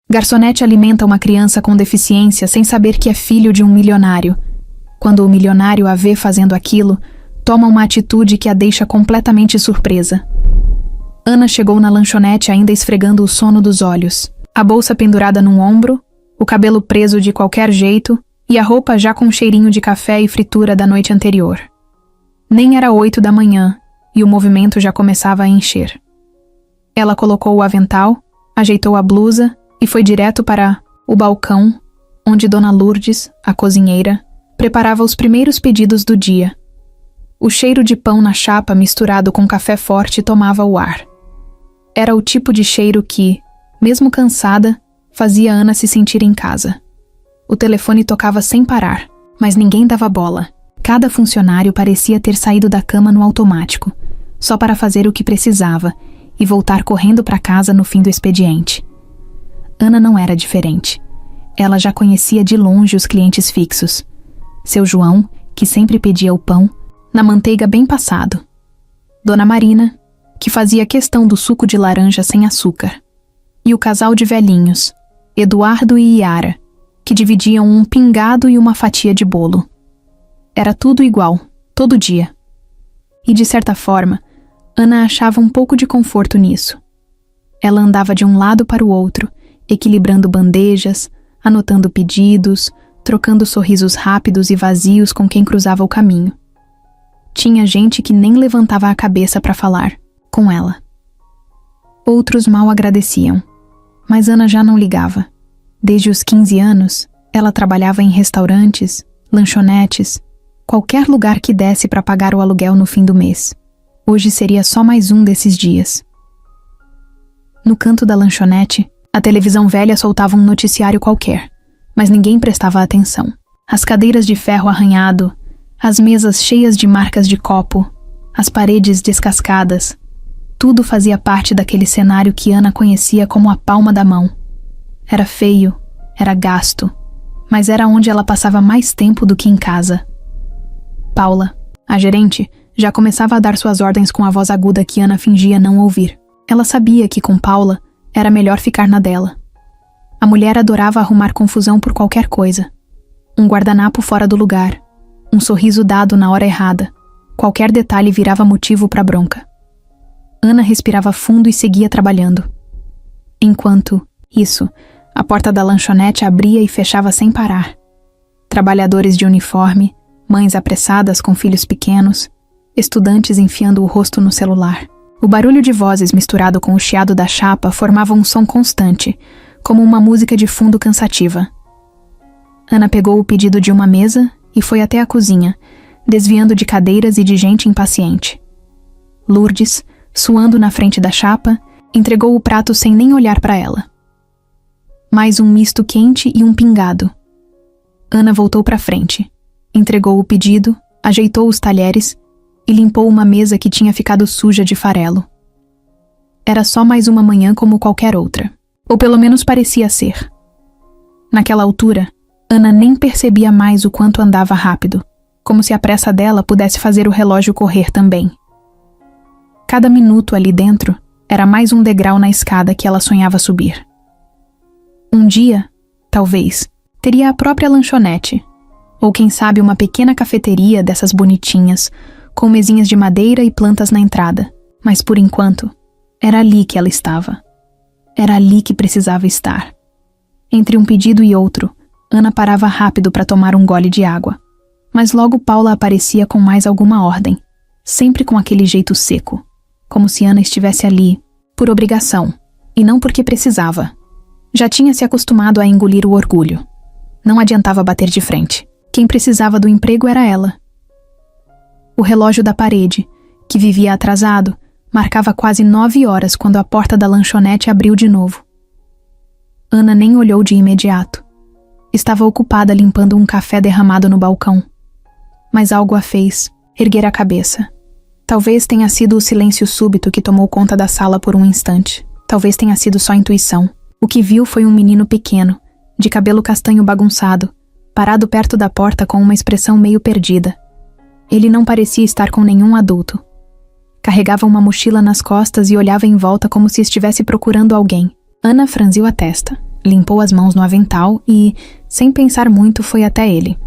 Garçonete alimenta uma criança com deficiência sem saber que é filho de um milionário. Quando o milionário a vê fazendo aquilo, toma uma atitude que a deixa completamente surpresa. Ana chegou na lanchonete ainda esfregando o sono dos olhos, a bolsa pendurada num ombro, o cabelo preso de qualquer jeito e a roupa já com cheirinho de café e fritura da noite anterior. Nem era 8 da manhã e o movimento já começava a encher. Ela colocou o avental, ajeitou a blusa e foi direto para o balcão, onde Dona Lourdes, a cozinheira, preparava os primeiros pedidos do dia. O cheiro de pão na chapa misturado com café forte tomava o ar. Era o tipo de cheiro que, mesmo cansada, fazia Ana se sentir em casa. O telefone tocava sem parar, mas ninguém dava bola. Cada funcionário parecia ter saído da cama no automático, só para fazer o que precisava e voltar correndo para casa no fim do expediente. Ana não era diferente. Ela já conhecia de longe os clientes fixos. Seu João, que sempre pedia o pão, na manteiga bem passado. Dona Marina, que fazia questão do suco de laranja sem açúcar. E o casal de velhinhos, Eduardo e Yara, que dividiam um pingado e uma fatia de bolo. Era tudo igual, todo dia. E de certa forma, Ana achava um pouco de conforto nisso. Ela andava de um lado para o outro, equilibrando bandejas, anotando pedidos, trocando sorrisos rápidos e vazios com quem cruzava o caminho. Tinha gente que nem levantava a cabeça para falar com ela. Outros mal agradeciam, mas Ana já não ligava. Desde os 15 anos, ela trabalhava em restaurantes, lanchonetes, qualquer lugar que desse para pagar o aluguel no fim do mês. Hoje seria só mais um desses dias. No canto da lanchonete, a televisão velha soltava um noticiário qualquer, mas ninguém prestava atenção. As cadeiras de ferro arranhado, as mesas cheias de marcas de copo, as paredes descascadas, tudo fazia parte daquele cenário que Ana conhecia como a palma da mão. Era feio, era gasto, mas era onde ela passava mais tempo do que em casa. Paula, a gerente, já começava a dar suas ordens com a voz aguda que Ana fingia não ouvir. Ela sabia que com Paula era melhor ficar na dela. A mulher adorava arrumar confusão por qualquer coisa. Um guardanapo fora do lugar, um sorriso dado na hora errada. Qualquer detalhe virava motivo para bronca. Ana respirava fundo e seguia trabalhando. Enquanto isso, a porta da lanchonete abria e fechava sem parar. Trabalhadores de uniforme, mães apressadas com filhos pequenos, estudantes enfiando o rosto no celular. O barulho de vozes misturado com o chiado da chapa formava um som constante, como uma música de fundo cansativa. Ana pegou o pedido de uma mesa e foi até a cozinha, desviando de cadeiras e de gente impaciente. Lourdes, suando na frente da chapa, entregou o prato sem nem olhar para ela. Mais um misto quente e um pingado. Ana voltou para frente, entregou o pedido, ajeitou os talheres e limpou uma mesa que tinha ficado suja de farelo. Era só mais uma manhã como qualquer outra, ou pelo menos parecia ser. Naquela altura, Ana nem percebia mais o quanto andava rápido, como se a pressa dela pudesse fazer o relógio correr também. Cada minuto ali dentro era mais um degrau na escada que ela sonhava subir. Um dia, talvez, teria a própria lanchonete, ou quem sabe uma pequena cafeteria dessas bonitinhas, com mesinhas de madeira e plantas na entrada, mas por enquanto, era ali que ela estava. Era ali que precisava estar. Entre um pedido e outro, Ana parava rápido para tomar um gole de água, mas logo Paula aparecia com mais alguma ordem, sempre com aquele jeito seco, como se Ana estivesse ali, por obrigação, e não porque precisava. Já tinha se acostumado a engolir o orgulho. Não adiantava bater de frente. Quem precisava do emprego era ela. O relógio da parede, que vivia atrasado, marcava quase 9 horas quando a porta da lanchonete abriu de novo. Ana nem olhou de imediato. Estava ocupada limpando um café derramado no balcão. Mas algo a fez erguer a cabeça. Talvez tenha sido o silêncio súbito que tomou conta da sala por um instante. Talvez tenha sido só intuição. O que viu foi um menino pequeno, de cabelo castanho bagunçado, parado perto da porta com uma expressão meio perdida. Ele não parecia estar com nenhum adulto. Carregava uma mochila nas costas e olhava em volta como se estivesse procurando alguém. Ana franziu a testa. limpou as mãos no avental e, sem pensar muito, foi até ele.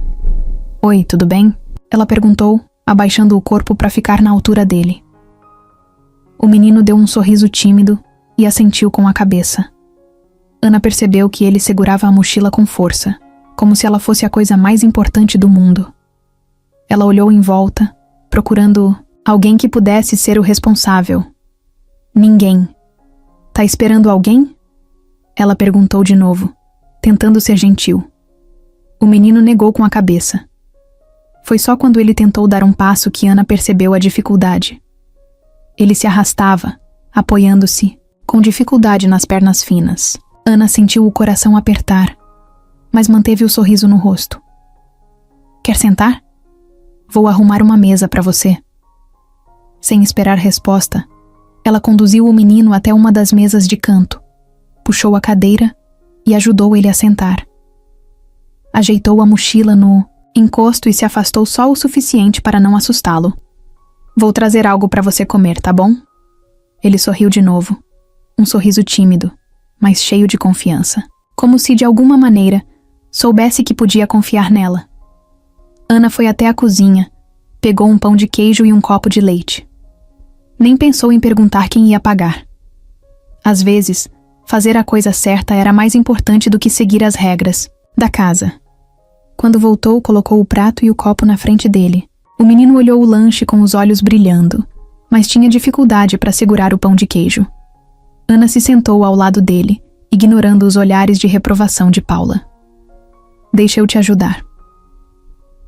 Oi, tudo bem? Ela perguntou, abaixando o corpo para ficar na altura dele. O menino deu um sorriso tímido e assentiu com a cabeça. Ana percebeu que ele segurava a mochila com força, como se ela fosse a coisa mais importante do mundo. Ela olhou em volta, procurando alguém que pudesse ser o responsável. Ninguém. Tá esperando alguém? Ela perguntou de novo, tentando ser gentil. O menino negou com a cabeça. Foi só quando ele tentou dar um passo que Ana percebeu a dificuldade. Ele se arrastava, apoiando-se, com dificuldade nas pernas finas. Ana sentiu o coração apertar, mas manteve o sorriso no rosto. Quer sentar? Vou arrumar uma mesa para você. Sem esperar resposta, ela conduziu o menino até uma das mesas de canto, puxou a cadeira e ajudou ele a sentar. Ajeitou a mochila no encosto e se afastou só o suficiente para não assustá-lo. Vou trazer algo para você comer, tá bom? Ele sorriu de novo, um sorriso tímido, mas cheio de confiança, como se de alguma maneira soubesse que podia confiar nela. Ana foi até a cozinha, pegou um pão de queijo e um copo de leite. Nem pensou em perguntar quem ia pagar. Às vezes, fazer a coisa certa era mais importante do que seguir as regras da casa. Quando voltou, colocou o prato e o copo na frente dele. O menino olhou o lanche com os olhos brilhando, mas tinha dificuldade para segurar o pão de queijo. Ana se sentou ao lado dele, ignorando os olhares de reprovação de Paula. Deixa eu te ajudar.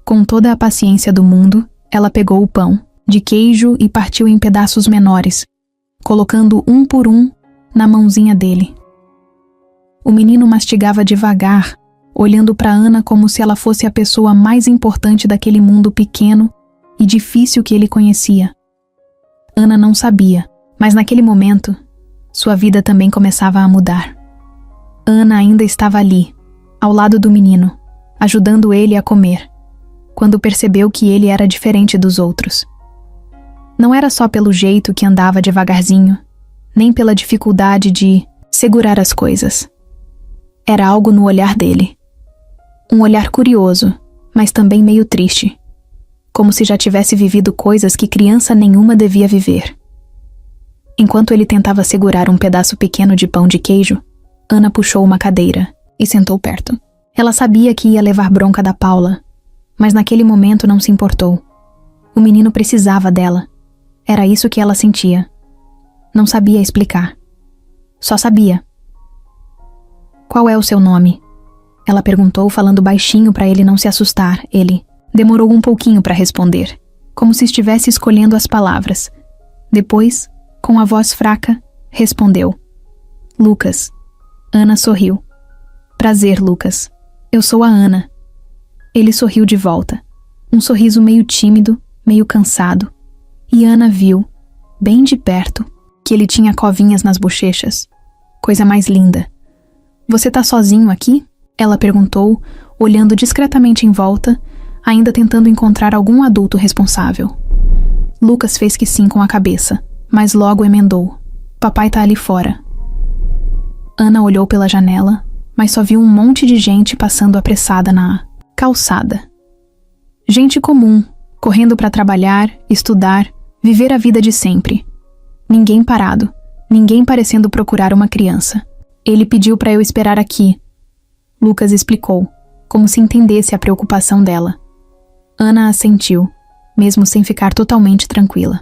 Com toda a paciência do mundo, ela pegou o pão de queijo e partiu em pedaços menores, colocando um por um na mãozinha dele. O menino mastigava devagar, olhando para Ana como se ela fosse a pessoa mais importante daquele mundo pequeno e difícil que ele conhecia. Ana não sabia, mas naquele momento, sua vida também começava a mudar. Ana ainda estava ali, ao lado do menino, ajudando ele a comer, quando percebeu que ele era diferente dos outros. Não era só pelo jeito que andava devagarzinho, nem pela dificuldade de segurar as coisas. Era algo no olhar dele. Um olhar curioso, mas também meio triste, como se já tivesse vivido coisas que criança nenhuma devia viver. Enquanto ele tentava segurar um pedaço pequeno de pão de queijo, Ana puxou uma cadeira e sentou perto. Ela sabia que ia levar bronca da Paula, mas naquele momento não se importou. O menino precisava dela. Era isso que ela sentia. Não sabia explicar. Só sabia. Qual é o seu nome? Ela perguntou, falando baixinho para ele não se assustar. Ele demorou um pouquinho para responder, como se estivesse escolhendo as palavras. Depois, com a voz fraca, respondeu. Lucas. Ana sorriu. Prazer, Lucas. Eu sou a Ana. Ele sorriu de volta. Um sorriso meio tímido, meio cansado. E Ana viu, bem de perto, que ele tinha covinhas nas bochechas. Coisa mais linda. Você tá sozinho aqui? Ela perguntou, olhando discretamente em volta, ainda tentando encontrar algum adulto responsável. Lucas fez que sim com a cabeça, mas logo emendou. Papai tá ali fora. Ana olhou pela janela, mas só viu um monte de gente passando apressada na calçada. Gente comum, correndo para trabalhar, estudar, viver a vida de sempre. Ninguém parado, ninguém parecendo procurar uma criança. Ele pediu para eu esperar aqui. Lucas explicou, como se entendesse a preocupação dela. Ana assentiu, mesmo sem ficar totalmente tranquila.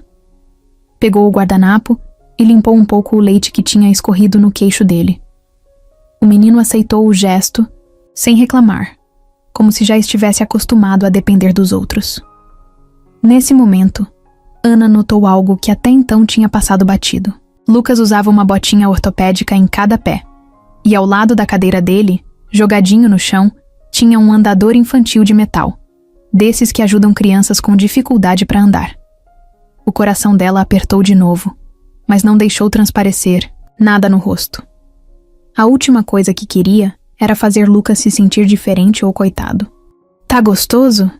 Pegou o guardanapo e limpou um pouco o leite que tinha escorrido no queixo dele. O menino aceitou o gesto, sem reclamar, como se já estivesse acostumado a depender dos outros. Nesse momento, Ana notou algo que até então tinha passado batido. Lucas usava uma botinha ortopédica em cada pé, e ao lado da cadeira dele, jogadinho no chão, tinha um andador infantil de metal, desses que ajudam crianças com dificuldade para andar. O coração dela apertou de novo, mas não deixou transparecer nada no rosto. A última coisa que queria era fazer Lucas se sentir diferente ou coitado. Tá gostoso?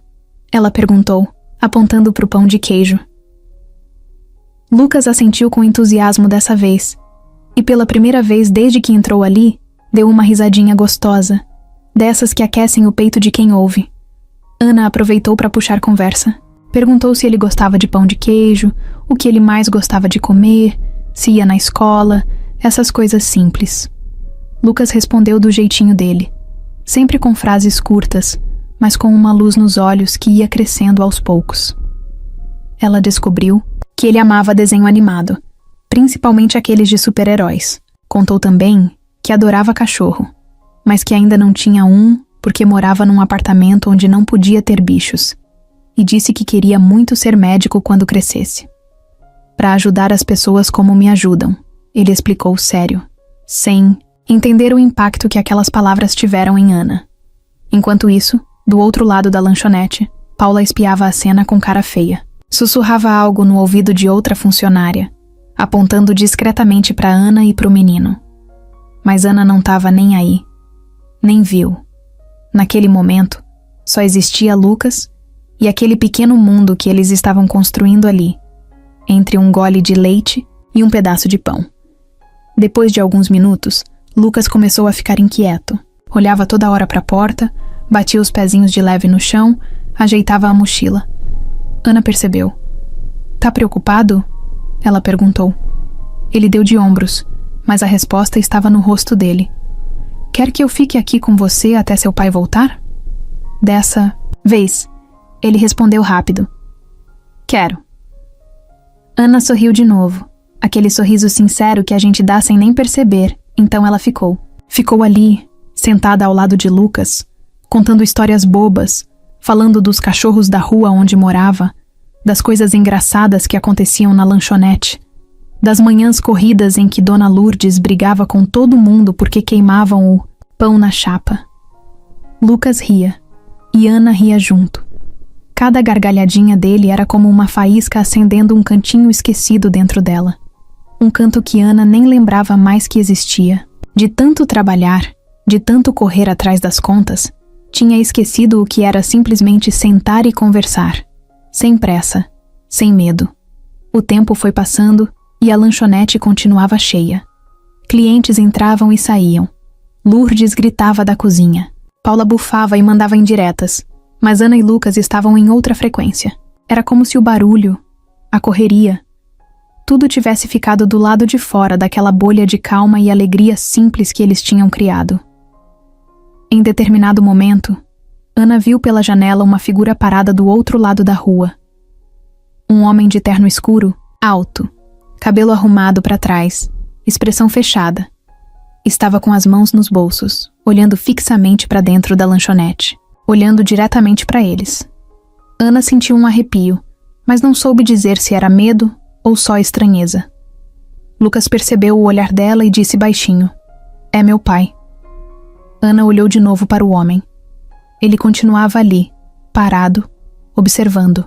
Ela perguntou, apontando para o pão de queijo. Lucas assentiu com entusiasmo dessa vez, e pela primeira vez desde que entrou ali, Deu uma risadinha gostosa, dessas que aquecem o peito de quem ouve. Ana aproveitou para puxar conversa. Perguntou se ele gostava de pão de queijo, o que ele mais gostava de comer, se ia na escola, essas coisas simples. Lucas respondeu do jeitinho dele, sempre com frases curtas, mas com uma luz nos olhos que ia crescendo aos poucos. Ela descobriu que ele amava desenho animado, principalmente aqueles de super-heróis. Contou também que adorava cachorro, mas que ainda não tinha um porque morava num apartamento onde não podia ter bichos, e disse que queria muito ser médico quando crescesse. Para ajudar as pessoas como me ajudam, ele explicou sério, sem entender o impacto que aquelas palavras tiveram em Ana. Enquanto isso, do outro lado da lanchonete, Paula espiava a cena com cara feia. Sussurrava algo no ouvido de outra funcionária, apontando discretamente para Ana e para o menino. Mas Ana não estava nem aí, nem viu. Naquele momento, só existia Lucas e aquele pequeno mundo que eles estavam construindo ali, entre um gole de leite e um pedaço de pão. Depois de alguns minutos, Lucas começou a ficar inquieto. Olhava toda hora para a porta, batia os pezinhos de leve no chão, ajeitava a mochila. Ana percebeu. "Tá preocupado?" ela perguntou. Ele deu de ombros, mas a resposta estava no rosto dele. "Quer que eu fique aqui com você até seu pai voltar?" Dessa vez, ele respondeu rápido. "Quero." Ana sorriu de novo, aquele sorriso sincero que a gente dá sem nem perceber, então ela ficou. Ficou ali, sentada ao lado de Lucas, contando histórias bobas, falando dos cachorros da rua onde morava, das coisas engraçadas que aconteciam na lanchonete, das manhãs corridas em que Dona Lourdes brigava com todo mundo porque queimavam o pão na chapa. Lucas ria, e Ana ria junto. Cada gargalhadinha dele era como uma faísca acendendo um cantinho esquecido dentro dela. Um canto que Ana nem lembrava mais que existia. De tanto trabalhar, de tanto correr atrás das contas, tinha esquecido o que era simplesmente sentar e conversar, sem pressa, sem medo. O tempo foi passando e a lanchonete continuava cheia. Clientes entravam e saíam. Lourdes gritava da cozinha. Paula bufava e mandava indiretas, mas Ana e Lucas estavam em outra frequência. Era como se o barulho, a correria, tudo tivesse ficado do lado de fora daquela bolha de calma e alegria simples que eles tinham criado. Em determinado momento, Ana viu pela janela uma figura parada do outro lado da rua. Um homem de terno escuro, alto, cabelo arrumado para trás, expressão fechada. Estava com as mãos nos bolsos, olhando fixamente para dentro da lanchonete, olhando diretamente para eles. Ana sentiu um arrepio, mas não soube dizer se era medo ou só estranheza. Lucas percebeu o olhar dela e disse baixinho: "É meu pai." Ana olhou de novo para o homem. Ele continuava ali, parado, observando.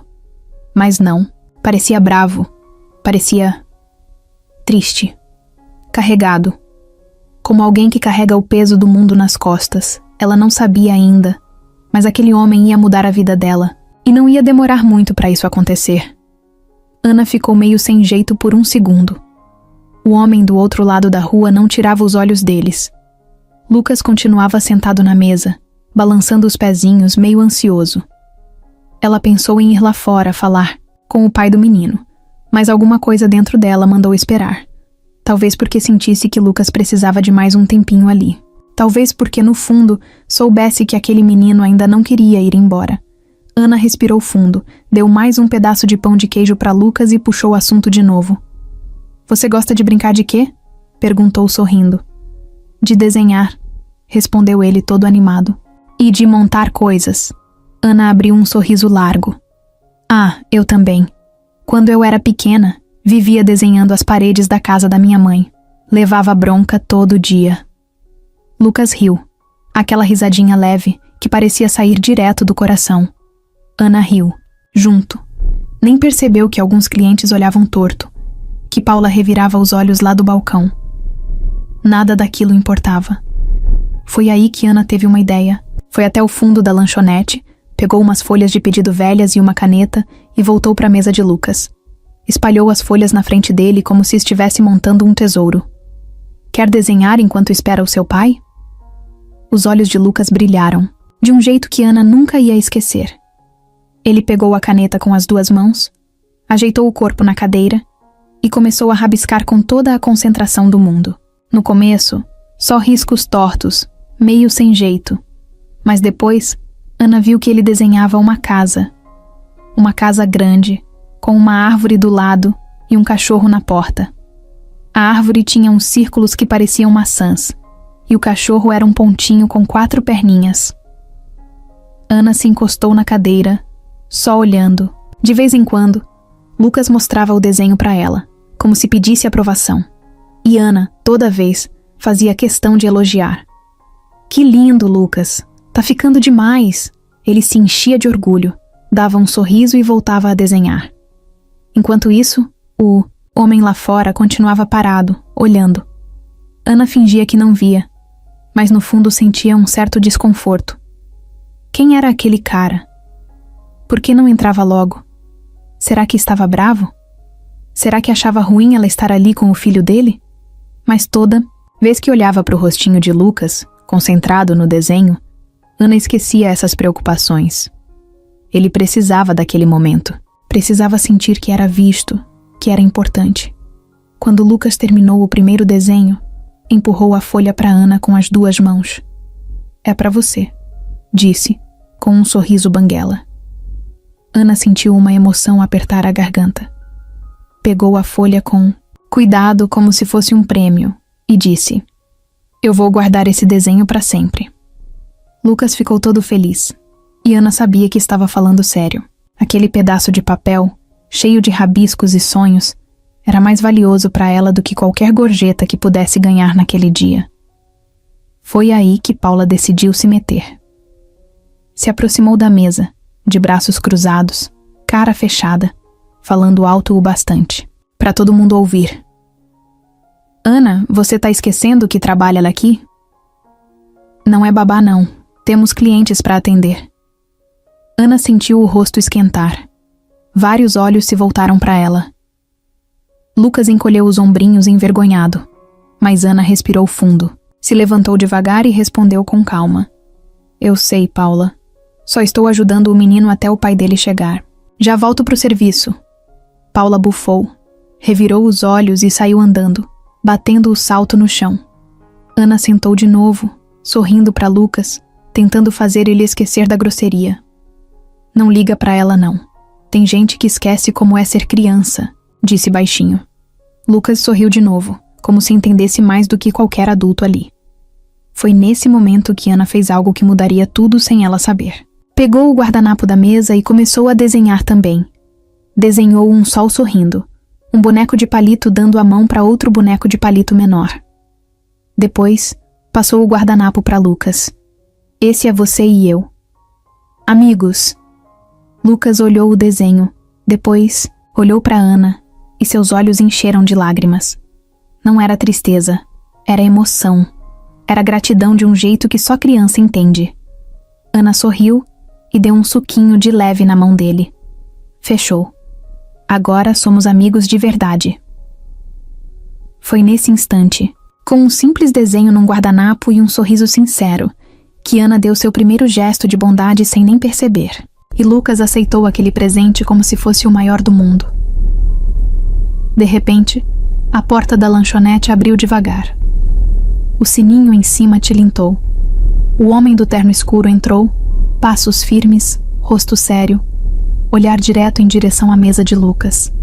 Mas não, parecia bravo, parecia triste, carregado. Como alguém que carrega o peso do mundo nas costas. Ela não sabia ainda, mas aquele homem ia mudar a vida dela, e não ia demorar muito para isso acontecer. Ana ficou meio sem jeito por um segundo. O homem do outro lado da rua não tirava os olhos deles. Lucas continuava sentado na mesa, balançando os pezinhos, meio ansioso. Ela pensou em ir lá fora falar com o pai do menino, mas alguma coisa dentro dela mandou esperar. Talvez porque sentisse que Lucas precisava de mais um tempinho ali. Talvez porque, no fundo, soubesse que aquele menino ainda não queria ir embora. Ana respirou fundo, deu mais um pedaço de pão de queijo para Lucas e puxou o assunto de novo. "Você gosta de brincar de quê?" perguntou sorrindo. "De desenhar", respondeu ele todo animado. "E de montar coisas." Ana abriu um sorriso largo. "Ah, eu também. Quando eu era pequena, vivia desenhando as paredes da casa da minha mãe. Levava bronca todo dia." Lucas riu. Aquela risadinha leve que parecia sair direto do coração. Ana riu, junto. Nem percebeu que alguns clientes olhavam torto, que Paula revirava os olhos lá do balcão. Nada daquilo importava. Foi aí que Ana teve uma ideia. Foi até o fundo da lanchonete, pegou umas folhas de pedido velhas e uma caneta e voltou para a mesa de Lucas. Espalhou as folhas na frente dele como se estivesse montando um tesouro. "Quer desenhar enquanto espera o seu pai?" Os olhos de Lucas brilharam, de um jeito que Ana nunca ia esquecer. Ele pegou a caneta com as 2 mãos, ajeitou o corpo na cadeira e começou a rabiscar com toda a concentração do mundo. No começo, só riscos tortos, meio sem jeito. Mas depois, Ana viu que ele desenhava uma casa. Uma casa grande, com uma árvore do lado e um cachorro na porta. A árvore tinha uns círculos que pareciam maçãs, e o cachorro era um pontinho com 4 perninhas. Ana se encostou na cadeira, só olhando. De vez em quando, Lucas mostrava o desenho para ela, como se pedisse aprovação. E Ana, toda vez, fazia questão de elogiar. Que lindo, Lucas! Tá ficando demais! Ele se enchia de orgulho, dava um sorriso e voltava a desenhar. Enquanto isso, o homem lá fora continuava parado, olhando. Ana fingia que não via, mas no fundo sentia um certo desconforto. Quem era aquele cara? Por que não entrava logo? Será que estava bravo? Será que achava ruim ela estar ali com o filho dele? Mas toda vez que olhava para o rostinho de Lucas, concentrado no desenho, Ana esquecia essas preocupações. Ele precisava daquele momento. Precisava sentir que era visto, que era importante. Quando Lucas terminou o primeiro desenho, empurrou a folha para Ana com as 2 mãos. É para você, disse, com um sorriso banguela. Ana sentiu uma emoção apertar a garganta. Pegou a folha com cuidado como se fosse um prêmio e disse: eu vou guardar esse desenho para sempre. Lucas ficou todo feliz, e Ana sabia que estava falando sério. Aquele pedaço de papel, cheio de rabiscos e sonhos, era mais valioso para ela do que qualquer gorjeta que pudesse ganhar naquele dia. Foi aí que Paula decidiu se meter. Se aproximou da mesa, de braços cruzados, cara fechada, falando alto o bastante, para todo mundo ouvir. Ana, você tá esquecendo que trabalha aqui? Não é babá não, temos clientes para atender. Ana sentiu o rosto esquentar. Vários olhos se voltaram para ela. Lucas encolheu os ombrinhos envergonhado, mas Ana respirou fundo, se levantou devagar e respondeu com calma. Eu sei, Paula. Só estou ajudando o menino até o pai dele chegar. Já volto pro serviço. Paula bufou, revirou os olhos e saiu andando, batendo o salto no chão. Ana sentou de novo, sorrindo para Lucas, tentando fazer ele esquecer da grosseria. Não liga para ela não. Tem gente que esquece como é ser criança, disse baixinho. Lucas sorriu de novo, como se entendesse mais do que qualquer adulto ali. Foi nesse momento que Ana fez algo que mudaria tudo sem ela saber. Pegou o guardanapo da mesa e começou a desenhar também. Desenhou um sol sorrindo, um boneco de palito dando a mão para outro boneco de palito menor. Depois, passou o guardanapo para Lucas. Esse é você e eu. Amigos. Lucas olhou o desenho, depois olhou para Ana e seus olhos encheram de lágrimas. Não era tristeza, era emoção. Era gratidão de um jeito que só criança entende. Ana sorriu e deu um suquinho de leve na mão dele. Fechou. Agora somos amigos de verdade. Foi nesse instante, com um simples desenho num guardanapo e um sorriso sincero, que Ana deu seu primeiro gesto de bondade sem nem perceber. E Lucas aceitou aquele presente como se fosse o maior do mundo. De repente, a porta da lanchonete abriu devagar. O sininho em cima tilintou. O homem do terno escuro entrou, passos firmes, rosto sério, olhar direto em direção à mesa de Lucas.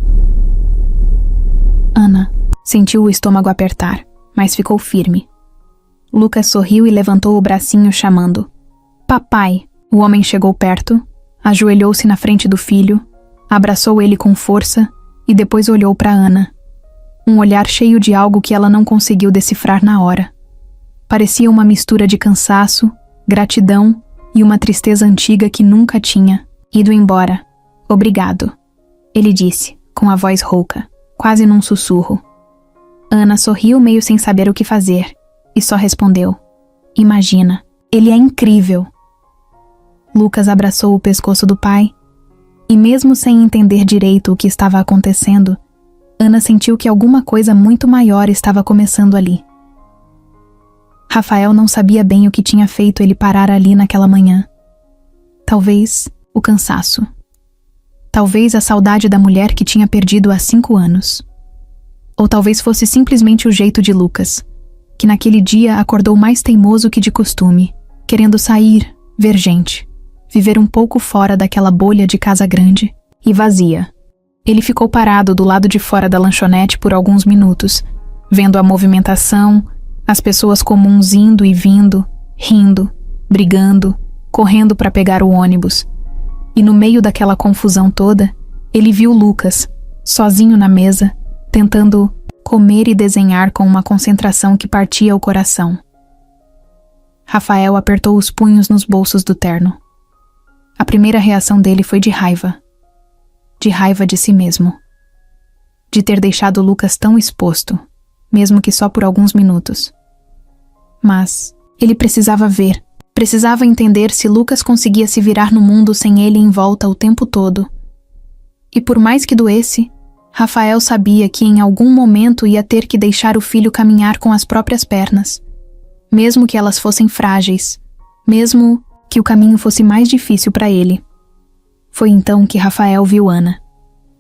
Ana sentiu o estômago apertar, mas ficou firme. Lucas sorriu e levantou o bracinho chamando. Papai! O homem chegou perto, ajoelhou-se na frente do filho, abraçou ele com força e depois olhou para Ana. Um olhar cheio de algo que ela não conseguiu decifrar na hora. Parecia uma mistura de cansaço, gratidão e uma tristeza antiga que nunca tinha ido embora. Obrigado, ele disse, com a voz rouca, quase num sussurro. Ana sorriu meio sem saber o que fazer e só respondeu. Imagina, ele é incrível. Lucas abraçou o pescoço do pai e, mesmo sem entender direito o que estava acontecendo, Ana sentiu que alguma coisa muito maior estava começando ali. Rafael não sabia bem o que tinha feito ele parar ali naquela manhã. Talvez o cansaço. Talvez a saudade da mulher que tinha perdido há 5 anos. Ou talvez fosse simplesmente o jeito de Lucas, que naquele dia acordou mais teimoso que de costume, querendo sair, ver gente, viver um pouco fora daquela bolha de casa grande e vazia. Ele ficou parado do lado de fora da lanchonete por alguns minutos, vendo a movimentação, as pessoas comuns indo e vindo, rindo, brigando, correndo para pegar o ônibus. E no meio daquela confusão toda, ele viu Lucas, sozinho na mesa, tentando comer e desenhar com uma concentração que partia o coração. Rafael apertou os punhos nos bolsos do terno. A primeira reação dele foi de raiva. De raiva de si mesmo. De ter deixado Lucas tão exposto, mesmo que só por alguns minutos. Mas ele precisava ver, precisava entender se Lucas conseguia se virar no mundo sem ele em volta o tempo todo. E por mais que doesse, Rafael sabia que em algum momento ia ter que deixar o filho caminhar com as próprias pernas, mesmo que elas fossem frágeis, mesmo que o caminho fosse mais difícil para ele. Foi então que Rafael viu Ana.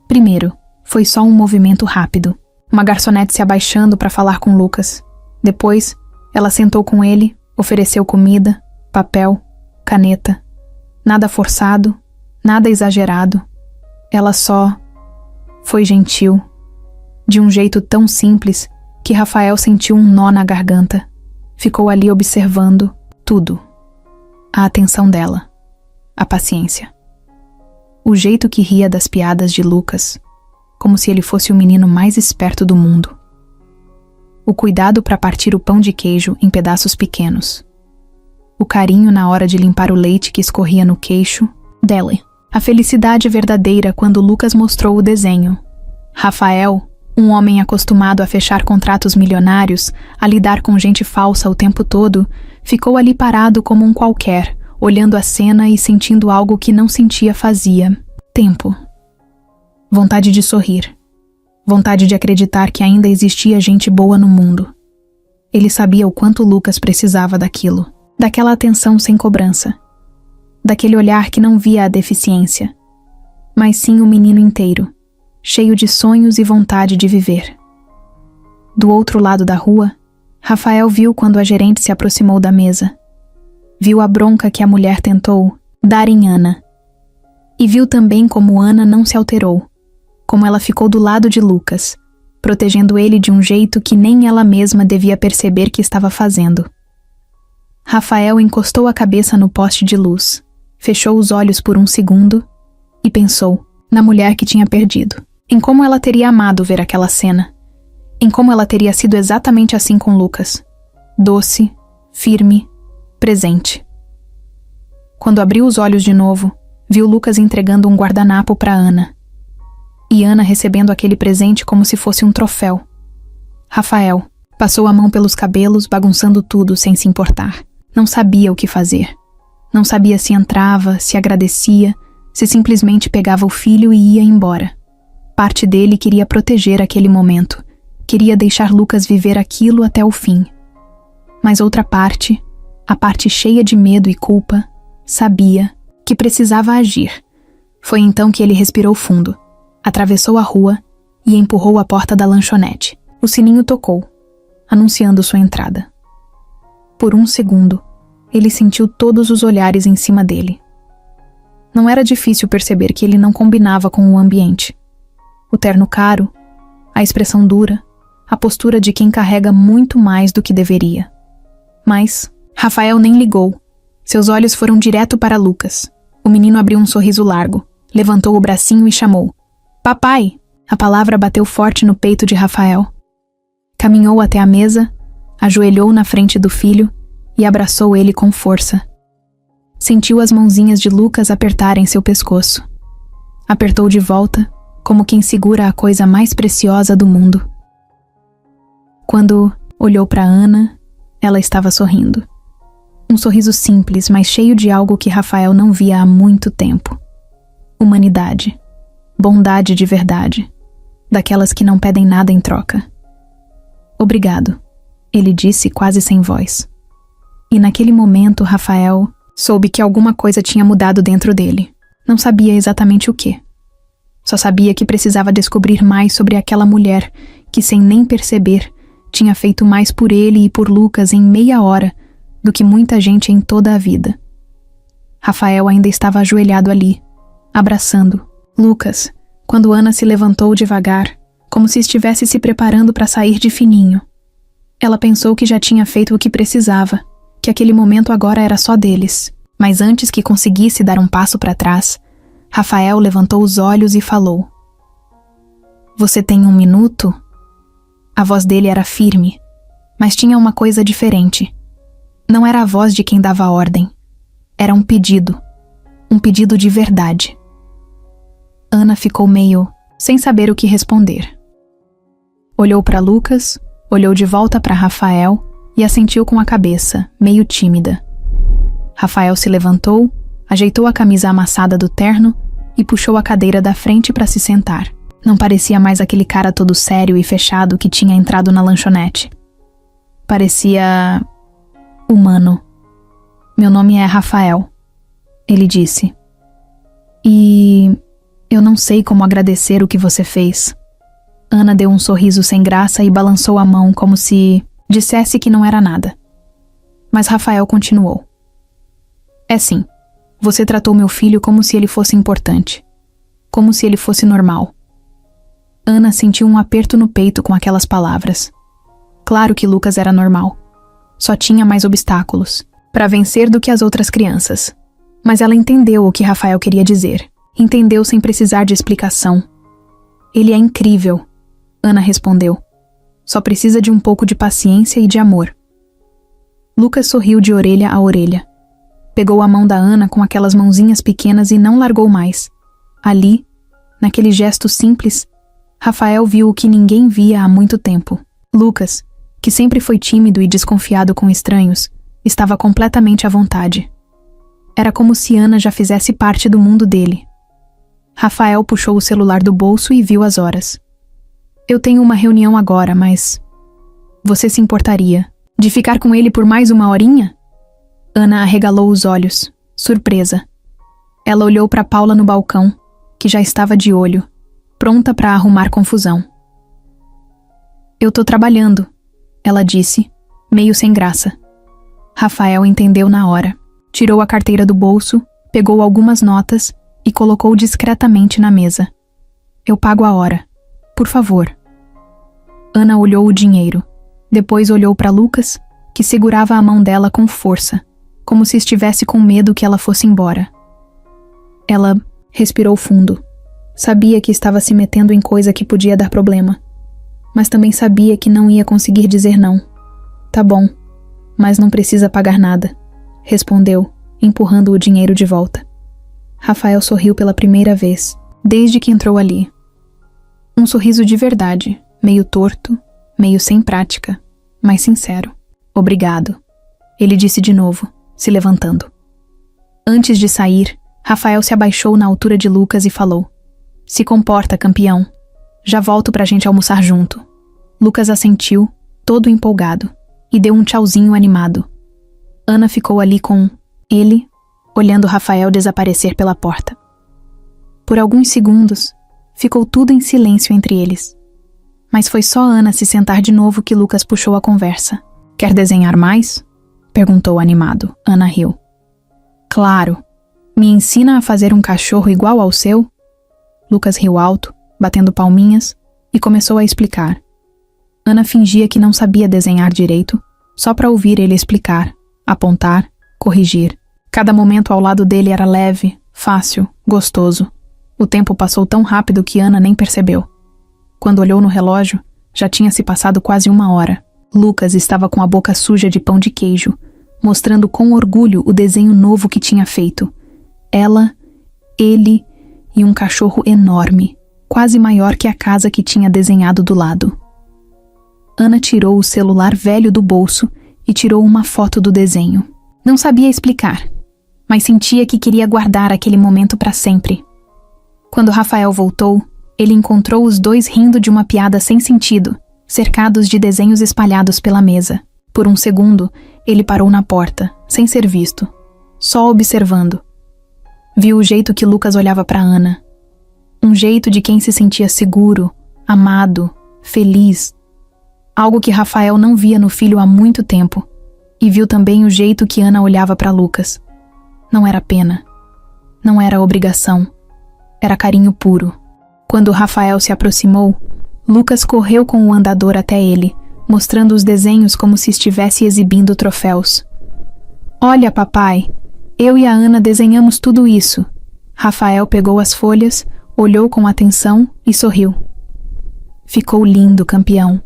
Primeiro, foi só um movimento rápido, uma garçonete se abaixando para falar com Lucas. Depois, ela sentou com ele, ofereceu comida, papel, caneta. Nada forçado, nada exagerado. Ela só foi gentil, de um jeito tão simples que Rafael sentiu um nó na garganta. Ficou ali observando tudo. A atenção dela, a paciência. O jeito que ria das piadas de Lucas, como se ele fosse o menino mais esperto do mundo. O cuidado para partir o pão de queijo em pedaços pequenos. O carinho na hora de limpar o leite que escorria no queixo dela. A felicidade verdadeira quando Lucas mostrou o desenho. Rafael, um homem acostumado a fechar contratos milionários, a lidar com gente falsa o tempo todo, ficou ali parado como um qualquer, olhando a cena e sentindo algo que não sentia fazia tempo. Vontade de sorrir. Vontade de acreditar que ainda existia gente boa no mundo. Ele sabia o quanto Lucas precisava daquilo, daquela atenção sem cobrança. Daquele olhar que não via a deficiência, mas sim o menino inteiro, cheio de sonhos e vontade de viver. Do outro lado da rua, Rafael viu quando a gerente se aproximou da mesa. Viu a bronca que a mulher tentou dar em Ana. E viu também como Ana não se alterou, como ela ficou do lado de Lucas, protegendo ele de um jeito que nem ela mesma devia perceber que estava fazendo. Rafael encostou a cabeça no poste de luz, fechou os olhos por um segundo e pensou na mulher que tinha perdido, em como ela teria amado ver aquela cena, em como ela teria sido exatamente assim com Lucas, doce, firme, presente. Quando abriu os olhos de novo, viu Lucas entregando um guardanapo para Ana, e Ana recebendo aquele presente como se fosse um troféu. Rafael passou a mão pelos cabelos, bagunçando tudo sem se importar. Não sabia o que fazer. Não sabia se entrava, se agradecia, se simplesmente pegava o filho e ia embora. Parte dele queria proteger aquele momento, queria deixar Lucas viver aquilo até o fim. Mas outra parte, a parte cheia de medo e culpa, sabia que precisava agir. Foi então que ele respirou fundo, atravessou a rua e empurrou a porta da lanchonete. O sininho tocou, anunciando sua entrada. Por um segundo, ele sentiu todos os olhares em cima dele. Não era difícil perceber que ele não combinava com o ambiente. O terno caro, a expressão dura, a postura de quem carrega muito mais do que deveria. Mas Rafael nem ligou. Seus olhos foram direto para Lucas. O menino abriu um sorriso largo, levantou o bracinho e chamou. Papai! A palavra bateu forte no peito de Rafael. Caminhou até a mesa, ajoelhou na frente do filho e abraçou ele com força. Sentiu as mãozinhas de Lucas apertarem seu pescoço. Apertou de volta, como quem segura a coisa mais preciosa do mundo. Quando olhou para Ana, ela estava sorrindo. Um sorriso simples, mas cheio de algo que Rafael não via há muito tempo. Humanidade. Bondade de verdade. Daquelas que não pedem nada em troca. Obrigado, ele disse quase sem voz. E naquele momento, Rafael soube que alguma coisa tinha mudado dentro dele. Não sabia exatamente o quê. Só sabia que precisava descobrir mais sobre aquela mulher que, sem nem perceber, tinha feito mais por ele e por Lucas em meia hora do que muita gente em toda a vida. Rafael ainda estava ajoelhado ali, abraçando Lucas, quando Ana se levantou devagar, como se estivesse se preparando para sair de fininho. Ela pensou que já tinha feito o que precisava, que aquele momento agora era só deles. Mas antes que conseguisse dar um passo para trás, Rafael levantou os olhos e falou: "Você tem 1 minuto?" A voz dele era firme, mas tinha uma coisa diferente. Não era a voz de quem dava ordem. Era um pedido de verdade. Ana ficou meio sem saber o que responder. Olhou para Lucas, olhou de volta para Rafael e assentiu com a cabeça, meio tímida. Rafael se levantou, ajeitou a camisa amassada do terno e puxou a cadeira da frente para se sentar. Não parecia mais aquele cara todo sério e fechado que tinha entrado na lanchonete. Parecia humano. "Meu nome é Rafael", ele disse. "E eu não sei como agradecer o que você fez." Ana deu um sorriso sem graça e balançou a mão como se dissesse que não era nada. Mas Rafael continuou: "É sim, você tratou meu filho como se ele fosse importante. Como se ele fosse normal." Ana sentiu um aperto no peito com aquelas palavras. Claro que Lucas era normal. Só tinha mais obstáculos para vencer do que as outras crianças. Mas ela entendeu o que Rafael queria dizer. Entendeu sem precisar de explicação. "Ele é incrível", Ana respondeu. "Só precisa de um pouco de paciência e de amor." Lucas sorriu de orelha a orelha. Pegou a mão da Ana com aquelas mãozinhas pequenas e não largou mais. Ali, naquele gesto simples, Rafael viu o que ninguém via há muito tempo. Lucas, que sempre foi tímido e desconfiado com estranhos, estava completamente à vontade. Era como se Ana já fizesse parte do mundo dele. Rafael puxou o celular do bolso e viu as horas. "Eu tenho uma reunião agora, mas você se importaria de ficar com ele por mais 1 horinha?" Ana arregalou os olhos, surpresa. Ela olhou para Paula no balcão, que já estava de olho, pronta para arrumar confusão. "Eu tô trabalhando", ela disse, meio sem graça. Rafael entendeu na hora. Tirou a carteira do bolso, pegou algumas notas e colocou discretamente na mesa. "Eu pago a hora. Por favor." Ana olhou o dinheiro. Depois olhou para Lucas, que segurava a mão dela com força, como se estivesse com medo que ela fosse embora. Ela respirou fundo. Sabia que estava se metendo em coisa que podia dar problema, mas também sabia que não ia conseguir dizer não. "Tá bom, mas não precisa pagar nada", respondeu, empurrando o dinheiro de volta. Rafael sorriu pela primeira vez, desde que entrou ali. Um sorriso de verdade, meio torto, meio sem prática, mas sincero. "Obrigado", ele disse de novo, se levantando. Antes de sair, Rafael se abaixou na altura de Lucas e falou: "Se comporta, campeão. Já volto pra gente almoçar junto." Lucas assentiu, todo empolgado, e deu um tchauzinho animado. Ana ficou ali com ele, olhando Rafael desaparecer pela porta. Por alguns segundos, ficou tudo em silêncio entre eles. Mas foi só Ana se sentar de novo que Lucas puxou a conversa. "Quer desenhar mais?" perguntou animado. Ana riu. "Claro. Me ensina a fazer um cachorro igual ao seu?" Lucas riu alto, batendo palminhas, e começou a explicar. Ana fingia que não sabia desenhar direito, só para ouvir ele explicar, apontar, corrigir. Cada momento ao lado dele era leve, fácil, gostoso. O tempo passou tão rápido que Ana nem percebeu. Quando olhou no relógio, já tinha se passado quase 1 hora. Lucas estava com a boca suja de pão de queijo, mostrando com orgulho o desenho novo que tinha feito. Ela, ele e um cachorro enorme, quase maior que a casa que tinha desenhado do lado. Ana tirou o celular velho do bolso e tirou uma foto do desenho. Não sabia explicar, mas sentia que queria guardar aquele momento para sempre. Quando Rafael voltou, ele encontrou os dois rindo de uma piada sem sentido, cercados de desenhos espalhados pela mesa. Por um segundo, ele parou na porta, sem ser visto, só observando. Viu o jeito que Lucas olhava para Ana. Um jeito de quem se sentia seguro, amado, feliz. Algo que Rafael não via no filho há muito tempo. E viu também o jeito que Ana olhava para Lucas. Não era pena. Não era obrigação. Era carinho puro. Quando Rafael se aproximou, Lucas correu com o andador até ele, mostrando os desenhos como se estivesse exibindo troféus. Olha, papai, eu e a Ana desenhamos tudo isso. Rafael pegou as folhas, olhou com atenção e sorriu. Ficou lindo, campeão.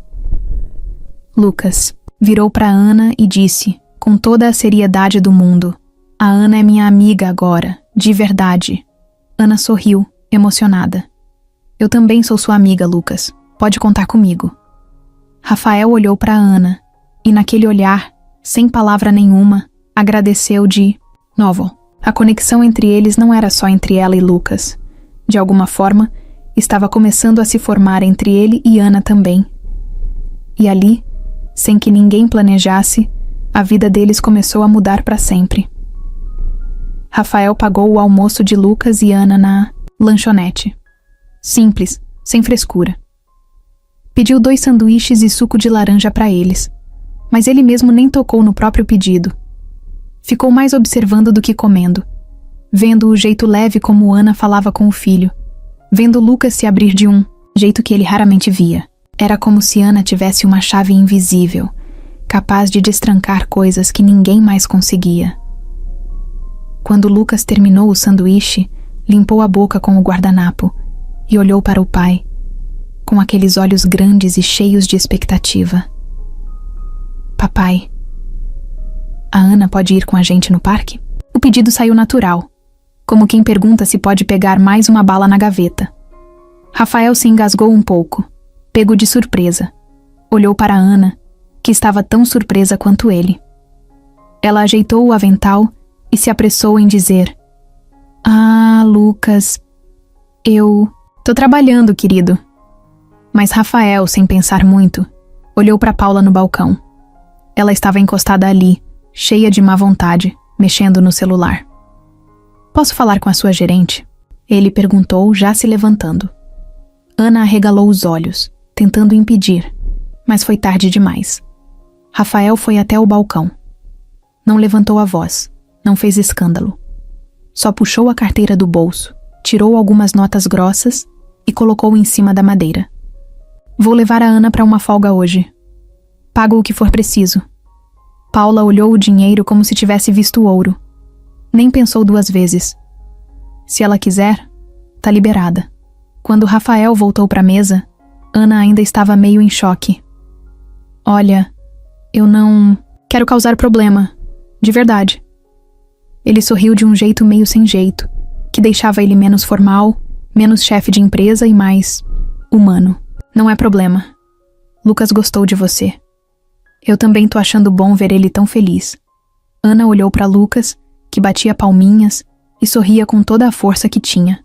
Lucas virou para Ana e disse, com toda a seriedade do mundo: a Ana é minha amiga agora, de verdade. Ana sorriu, emocionada. Eu também sou sua amiga, Lucas. Pode contar comigo. Rafael olhou para Ana e, naquele olhar, sem palavra nenhuma, agradeceu de novo. A conexão entre eles não era só entre ela e Lucas. De alguma forma, estava começando a se formar entre ele e Ana também. E ali, sem que ninguém planejasse, a vida deles começou a mudar para sempre. Rafael pagou o almoço de Lucas e Ana na lanchonete. Simples, sem frescura. Pediu 2 sanduíches e suco de laranja para eles, mas ele mesmo nem tocou no próprio pedido. Ficou mais observando do que comendo, vendo o jeito leve como Ana falava com o filho, vendo Lucas se abrir de um jeito que ele raramente via. Era como se Ana tivesse uma chave invisível, capaz de destrancar coisas que ninguém mais conseguia. Quando Lucas terminou o sanduíche, limpou a boca com o guardanapo e olhou para o pai, com aqueles olhos grandes e cheios de expectativa. Papai, a Ana pode ir com a gente no parque? O pedido saiu natural, como quem pergunta se pode pegar mais uma bala na gaveta. Rafael se engasgou um pouco, pego de surpresa. Olhou para Ana, que estava tão surpresa quanto ele. Ela ajeitou o avental e se apressou em dizer: Ah, Lucas, eu tô trabalhando, querido. Mas Rafael, sem pensar muito, olhou para Paula no balcão. Ela estava encostada ali, cheia de má vontade, mexendo no celular. Posso falar com a sua gerente? Ele perguntou, já se levantando. Ana arregalou os olhos, tentando impedir, mas foi tarde demais. Rafael foi até o balcão. Não levantou a voz, não fez escândalo. Só puxou a carteira do bolso, tirou algumas notas grossas e colocou em cima da madeira. Vou levar a Ana para uma folga hoje. Pago o que for preciso. Paula olhou o dinheiro como se tivesse visto ouro. Nem pensou 2 vezes. Se ela quiser, tá liberada. Quando Rafael voltou para a mesa, Ana ainda estava meio em choque. Olha, eu não quero causar problema, de verdade. Ele sorriu de um jeito meio sem jeito, que deixava ele menos formal, menos chefe de empresa e mais humano. Não é problema. Lucas gostou de você. Eu também tô achando bom ver ele tão feliz. Ana olhou para Lucas, que batia palminhas e sorria com toda a força que tinha.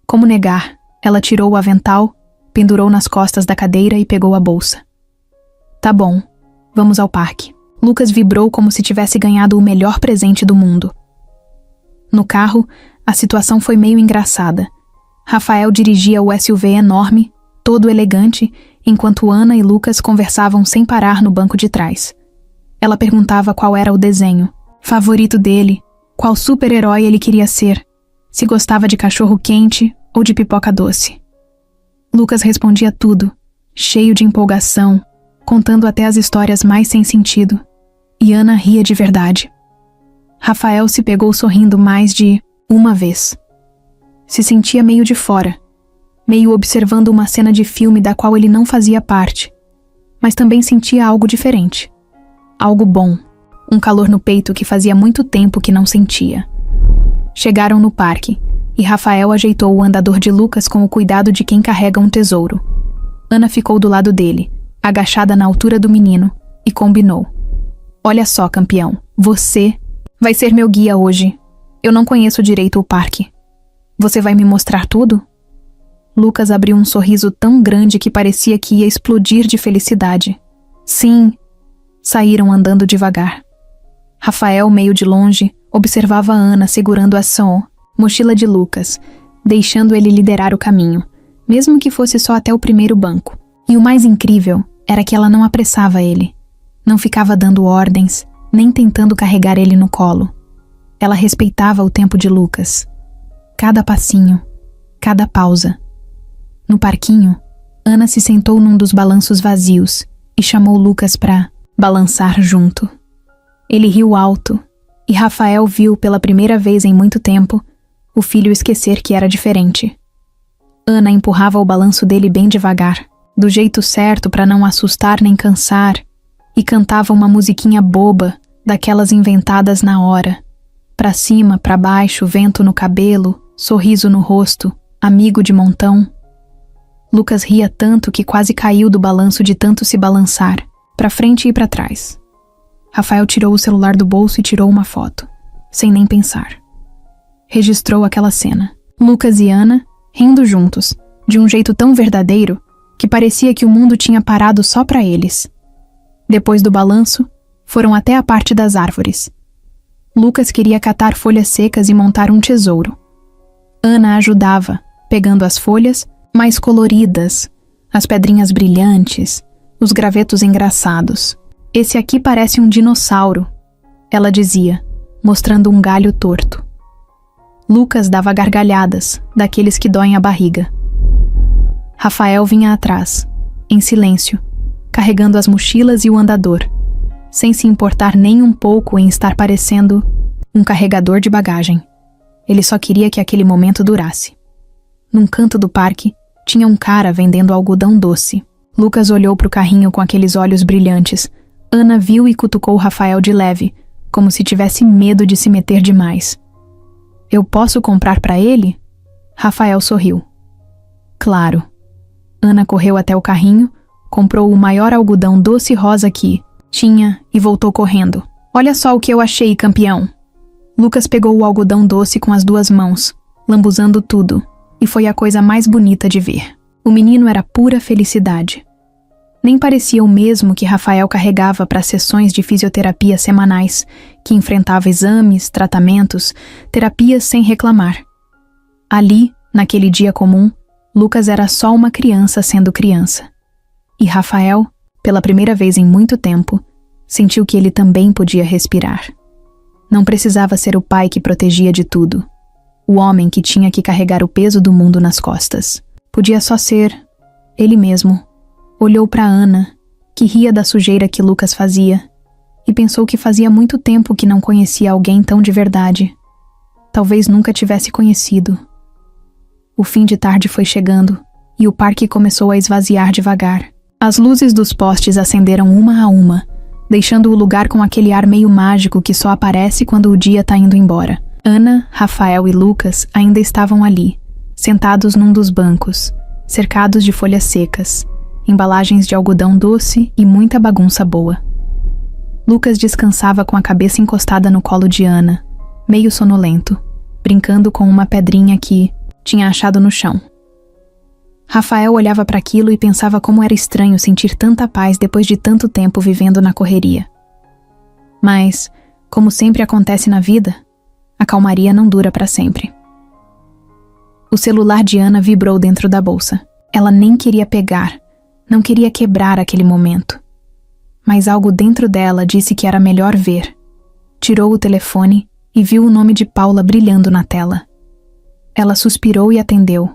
Como negar, ela tirou o avental, pendurou nas costas da cadeira e pegou a bolsa. Tá bom, vamos ao parque. Lucas vibrou como se tivesse ganhado o melhor presente do mundo. No carro, a situação foi meio engraçada. Rafael dirigia o SUV enorme, todo elegante, enquanto Ana e Lucas conversavam sem parar no banco de trás. Ela perguntava qual era o desenho favorito dele, qual super-herói ele queria ser, se gostava de cachorro-quente ou de pipoca doce. Lucas respondia tudo, cheio de empolgação, contando até as histórias mais sem sentido, e Ana ria de verdade. Rafael se pegou sorrindo mais de uma vez. Se sentia meio de fora, meio observando uma cena de filme da qual ele não fazia parte, mas também sentia algo diferente. Algo bom, um calor no peito que fazia muito tempo que não sentia. Chegaram no parque, e Rafael ajeitou o andador de Lucas com o cuidado de quem carrega um tesouro. Ana ficou do lado dele, agachada na altura do menino, e combinou. Olha só, campeão, você vai ser meu guia hoje. Eu não conheço direito o parque. Você vai me mostrar tudo? Lucas abriu um sorriso tão grande que parecia que ia explodir de felicidade. Sim, Saíram andando devagar. Rafael, meio de longe, observava Ana segurando a mochila de Lucas, deixando ele liderar o caminho, mesmo que fosse só até o primeiro banco. E o mais incrível era que ela não apressava ele. Não ficava dando ordens, nem tentando carregar ele no colo. Ela respeitava o tempo de Lucas. Cada passinho, cada pausa. No parquinho, Ana se sentou num dos balanços vazios e chamou Lucas para balançar junto. Ele riu alto, e Rafael viu pela primeira vez em muito tempo o filho esquecer que era diferente. Ana empurrava o balanço dele bem devagar, do jeito certo para não assustar nem cansar, e cantava uma musiquinha boba, daquelas inventadas na hora. Pra cima, pra baixo, vento no cabelo, sorriso no rosto, amigo de montão. Lucas ria tanto que quase caiu do balanço de tanto se balançar, pra frente e pra trás. Rafael tirou o celular do bolso e tirou uma foto, sem nem pensar. Registrou aquela cena. Lucas e Ana rindo juntos, de um jeito tão verdadeiro que parecia que o mundo tinha parado só pra eles. Depois do balanço, foram até a parte das árvores. Lucas queria catar folhas secas e montar um tesouro. Ana ajudava, pegando as folhas mais coloridas, as pedrinhas brilhantes, os gravetos engraçados. Esse aqui parece um dinossauro, ela dizia, mostrando um galho torto. Lucas dava gargalhadas, daqueles que doem a barriga. Rafael vinha atrás, em silêncio, carregando as mochilas e o andador, sem se importar nem um pouco em estar parecendo um carregador de bagagem. Ele só queria que aquele momento durasse. Num canto do parque, tinha um cara vendendo algodão doce. Lucas olhou para o carrinho com aqueles olhos brilhantes. Ana viu e cutucou Rafael de leve, como se tivesse medo de se meter demais. Eu posso comprar para ele? Rafael sorriu. Claro. Ana correu até o carrinho, comprou o maior algodão doce rosa que tinha e voltou correndo. Olha só o que eu achei, campeão. Lucas pegou o algodão doce com as duas mãos, lambuzando tudo, e foi a coisa mais bonita de ver. O menino era pura felicidade. Nem parecia o mesmo que Rafael carregava para sessões de fisioterapia semanais, que enfrentava exames, tratamentos, terapias sem reclamar. Ali, naquele dia comum, Lucas era só uma criança sendo criança. E Rafael, pela primeira vez em muito tempo, sentiu que ele também podia respirar. Não precisava ser o pai que protegia de tudo, o homem que tinha que carregar o peso do mundo nas costas. Podia só ser ele mesmo. Olhou para Ana, que ria da sujeira que Lucas fazia, e pensou que fazia muito tempo que não conhecia alguém tão de verdade. Talvez nunca tivesse conhecido. O fim de tarde foi chegando, e o parque começou a esvaziar devagar. As luzes dos postes acenderam uma a uma, deixando o lugar com aquele ar meio mágico que só aparece quando o dia tá indo embora. Ana, Rafael e Lucas ainda estavam ali, sentados num dos bancos, cercados de folhas secas, embalagens de algodão doce e muita bagunça boa. Lucas descansava com a cabeça encostada no colo de Ana, meio sonolento, brincando com uma pedrinha que tinha achado no chão. Rafael olhava para aquilo e pensava como era estranho sentir tanta paz depois de tanto tempo vivendo na correria. Mas, como sempre acontece na vida, a calmaria não dura para sempre. O celular de Ana vibrou dentro da bolsa. Ela nem queria pegar, não queria quebrar aquele momento. Mas algo dentro dela disse que era melhor ver. Tirou o telefone e viu o nome de Paula brilhando na tela. Ela suspirou e atendeu.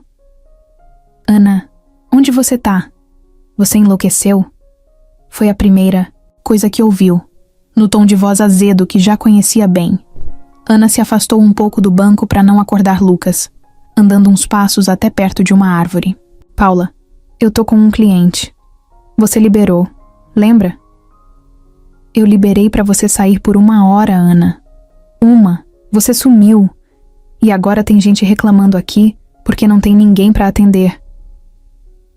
Ana, onde você tá? Você enlouqueceu? Foi a primeira coisa que ouviu, no tom de voz azedo que já conhecia bem. Ana se afastou um pouco do banco para não acordar Lucas, andando uns passos até perto de uma árvore. Paula, eu tô com um cliente. Você liberou, lembra? Eu liberei para você sair por 1 hora, Ana. Você sumiu. E agora tem gente reclamando aqui porque não tem ninguém para atender.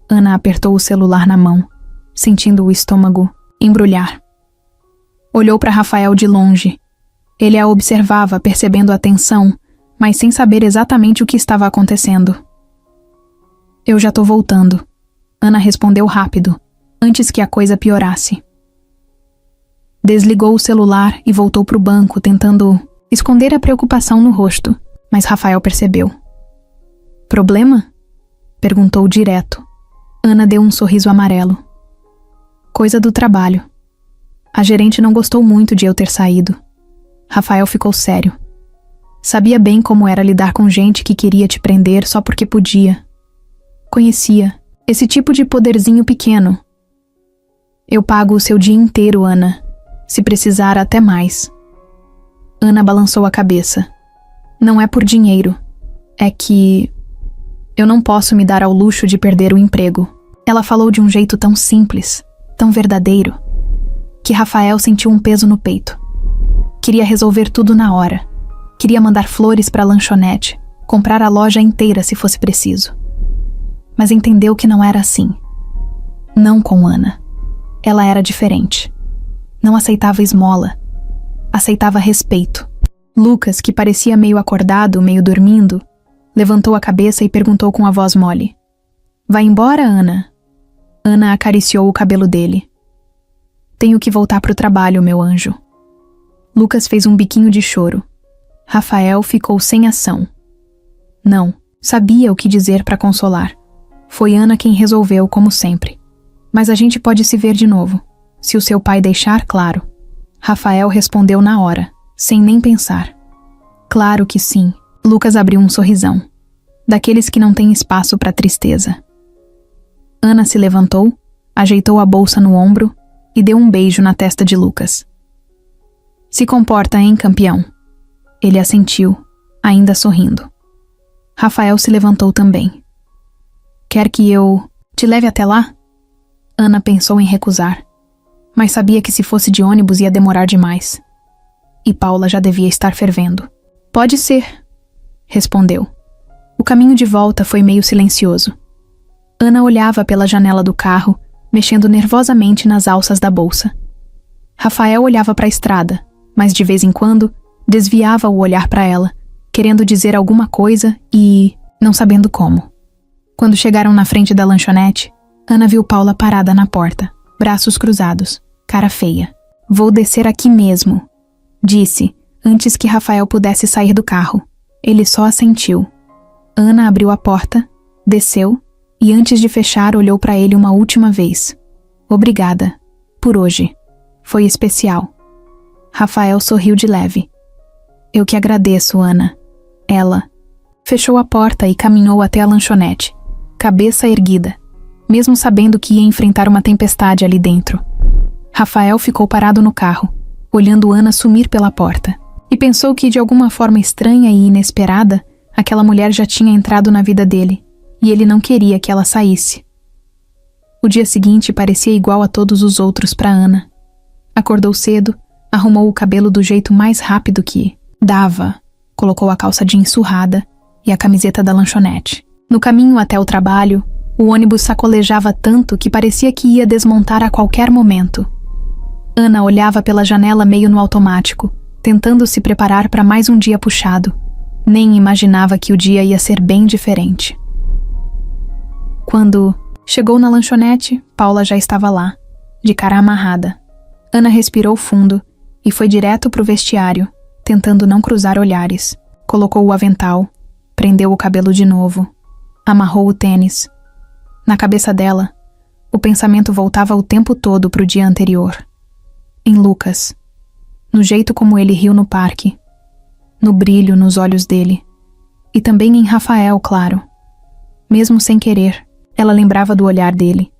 Ana apertou o celular na mão, sentindo o estômago embrulhar. Olhou para Rafael de longe. Ele a observava, percebendo a tensão, mas sem saber exatamente o que estava acontecendo. Eu já tô voltando. Ana respondeu rápido, antes que a coisa piorasse. Desligou o celular e voltou para o banco, tentando esconder a preocupação no rosto, mas Rafael percebeu. Problema? Perguntou direto. Ana deu um sorriso amarelo. Coisa do trabalho. A gerente não gostou muito de eu ter saído. Rafael ficou sério. Sabia bem como era lidar com gente que queria te prender só porque podia. Conhecia esse tipo de poderzinho pequeno. Eu pago o seu dia inteiro, Ana. Se precisar, até mais. Ana balançou a cabeça. Não é por dinheiro. É que eu não posso me dar ao luxo de perder o emprego. Ela falou de um jeito tão simples, tão verdadeiro, que Rafael sentiu um peso no peito. Queria resolver tudo na hora. Queria mandar flores para a lanchonete, comprar a loja inteira se fosse preciso. Mas entendeu que não era assim. Não com Ana. Ela era diferente. Não aceitava esmola. Aceitava respeito. Lucas, que parecia meio acordado, meio dormindo, levantou a cabeça e perguntou com a voz mole. Vai embora, Ana? Ana acariciou o cabelo dele. Tenho que voltar pro trabalho, meu anjo. Lucas fez um biquinho de choro. Rafael ficou sem ação. Não, sabia o que dizer para consolar. Foi Ana quem resolveu, como sempre. Mas a gente pode se ver de novo, se o seu pai deixar, claro. Rafael respondeu na hora, sem nem pensar. Claro que sim. Lucas abriu um sorrisão. Daqueles que não têm espaço para tristeza. Ana se levantou, ajeitou a bolsa no ombro e deu um beijo na testa de Lucas. Se comporta, hein, campeão? Ele assentiu, ainda sorrindo. Rafael se levantou também. Quer que eu te leve até lá? Ana pensou em recusar, mas sabia que se fosse de ônibus ia demorar demais. E Paula já devia estar fervendo. Pode ser, respondeu. O caminho de volta foi meio silencioso. Ana olhava pela janela do carro, mexendo nervosamente nas alças da bolsa. Rafael olhava para a estrada, mas de vez em quando desviava o olhar para ela, querendo dizer alguma coisa e não sabendo como. Quando chegaram na frente da lanchonete, Ana viu Paula parada na porta, braços cruzados, cara feia. Vou descer aqui mesmo, disse, antes que Rafael pudesse sair do carro. Ele só assentiu. Ana abriu a porta, desceu e antes de fechar olhou para ele uma última vez. Obrigada, por hoje. Foi especial. Rafael sorriu de leve. Eu que agradeço, Ana. Ela fechou a porta e caminhou até a lanchonete, cabeça erguida, mesmo sabendo que ia enfrentar uma tempestade ali dentro. Rafael ficou parado no carro, olhando Ana sumir pela porta, e pensou que de alguma forma estranha e inesperada, aquela mulher já tinha entrado na vida dele, e ele não queria que ela saísse. O dia seguinte parecia igual a todos os outros para Ana. Acordou cedo, arrumou o cabelo do jeito mais rápido que dava, colocou a calça jeans surrada e a camiseta da lanchonete. No caminho até o trabalho, o ônibus sacolejava tanto que parecia que ia desmontar a qualquer momento. Ana olhava pela janela meio no automático, tentando se preparar para mais um dia puxado. Nem imaginava que o dia ia ser bem diferente. Quando chegou na lanchonete, Paula já estava lá, de cara amarrada. Ana respirou fundo e foi direto pro vestiário, tentando não cruzar olhares. Colocou o avental, prendeu o cabelo de novo, amarrou o tênis. Na cabeça dela, o pensamento voltava o tempo todo pro dia anterior. Em Lucas, no jeito como ele riu no parque, no brilho nos olhos dele, e também em Rafael, claro. Mesmo sem querer, ela lembrava do olhar dele,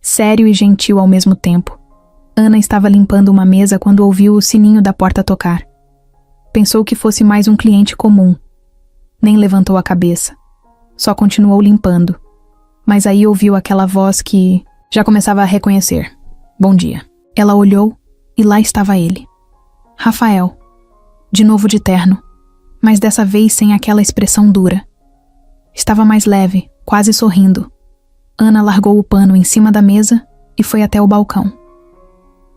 sério e gentil ao mesmo tempo. Ana estava limpando uma mesa quando ouviu o sininho da porta tocar. Pensou que fosse mais um cliente comum. Nem levantou a cabeça. Só continuou limpando. Mas aí ouviu aquela voz que já começava a reconhecer. Bom dia. Ela olhou e lá estava ele. Rafael. De novo de terno, mas dessa vez sem aquela expressão dura. Estava mais leve, quase sorrindo. Ana largou o pano em cima da mesa e foi até o balcão.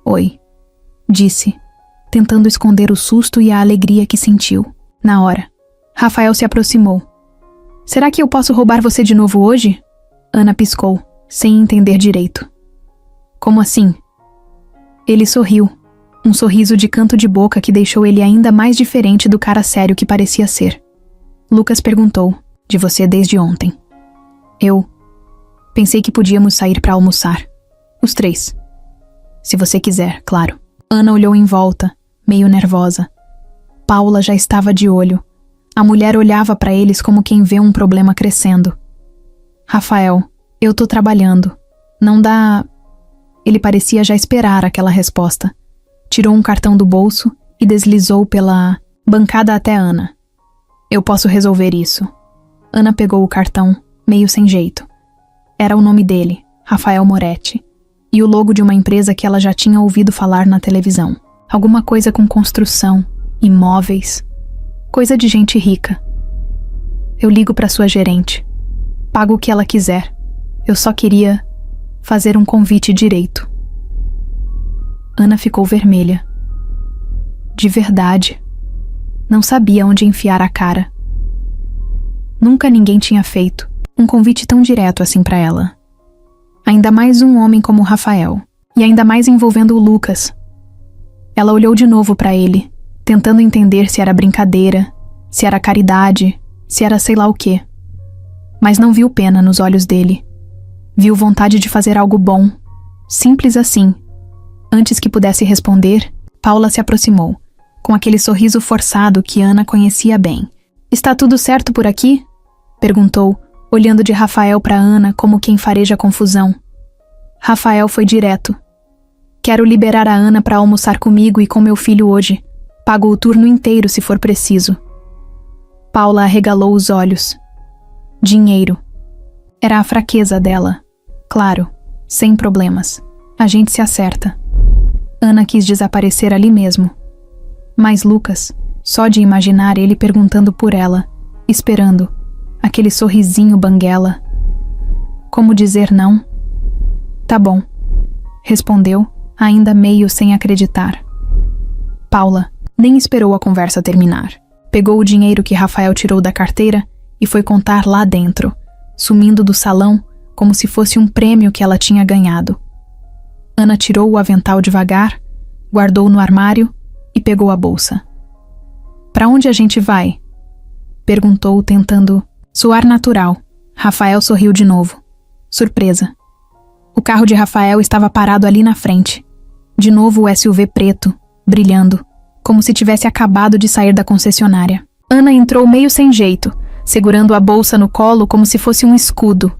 Oi, disse, tentando esconder o susto e a alegria que sentiu. Na hora, Rafael se aproximou. Será que eu posso roubar você de novo hoje? Ana piscou, sem entender direito. Como assim? Ele sorriu. Um sorriso de canto de boca que deixou ele ainda mais diferente do cara sério que parecia ser. Lucas perguntou: de você desde ontem? Eu pensei que podíamos sair para almoçar. Os 3. Se você quiser, claro. Ana olhou em volta, meio nervosa. Paula já estava de olho. A mulher olhava para eles como quem vê um problema crescendo. Rafael, eu tô trabalhando. Não dá... Ele parecia já esperar aquela resposta. Tirou um cartão do bolso e deslizou pela bancada até Ana. Eu posso resolver isso. Ana pegou o cartão, meio sem jeito. Era o nome dele, Rafael Moretti, e o logo de uma empresa que ela já tinha ouvido falar na televisão. Alguma coisa com construção, imóveis, coisa de gente rica. Eu ligo para sua gerente. Pago o que ela quiser. Eu só queria fazer um convite direito. Ana ficou vermelha. De verdade. Não sabia onde enfiar a cara. Nunca ninguém tinha feito um convite tão direto assim para ela. Ainda mais um homem como Rafael. E ainda mais envolvendo o Lucas. Ela olhou de novo para ele, tentando entender se era brincadeira, se era caridade, se era sei lá o quê. Mas não viu pena nos olhos dele. Viu vontade de fazer algo bom. Simples assim. Antes que pudesse responder, Paula se aproximou, com aquele sorriso forçado que Ana conhecia bem. Está tudo certo por aqui? Perguntou, olhando de Rafael para Ana como quem fareja confusão. Rafael foi direto. Quero liberar a Ana para almoçar comigo e com meu filho hoje. Pago o turno inteiro se for preciso. Paula arregalou os olhos. Dinheiro. Era a fraqueza dela. Claro, sem problemas. A gente se acerta. Ana quis desaparecer ali mesmo. Mas Lucas, só de imaginar ele perguntando por ela, esperando, aquele sorrisinho banguela. Como dizer não? Tá bom, respondeu, ainda meio sem acreditar. Paula nem esperou a conversa terminar. Pegou o dinheiro que Rafael tirou da carteira e foi contar lá dentro, sumindo do salão como se fosse um prêmio que ela tinha ganhado. Ana tirou o avental devagar, guardou no armário e pegou a bolsa. Para onde a gente vai? Perguntou, tentando soar natural. Rafael sorriu de novo. Surpresa. O carro de Rafael estava parado ali na frente. De novo o SUV preto, brilhando, como se tivesse acabado de sair da concessionária. Ana entrou meio sem jeito, segurando a bolsa no colo como se fosse um escudo.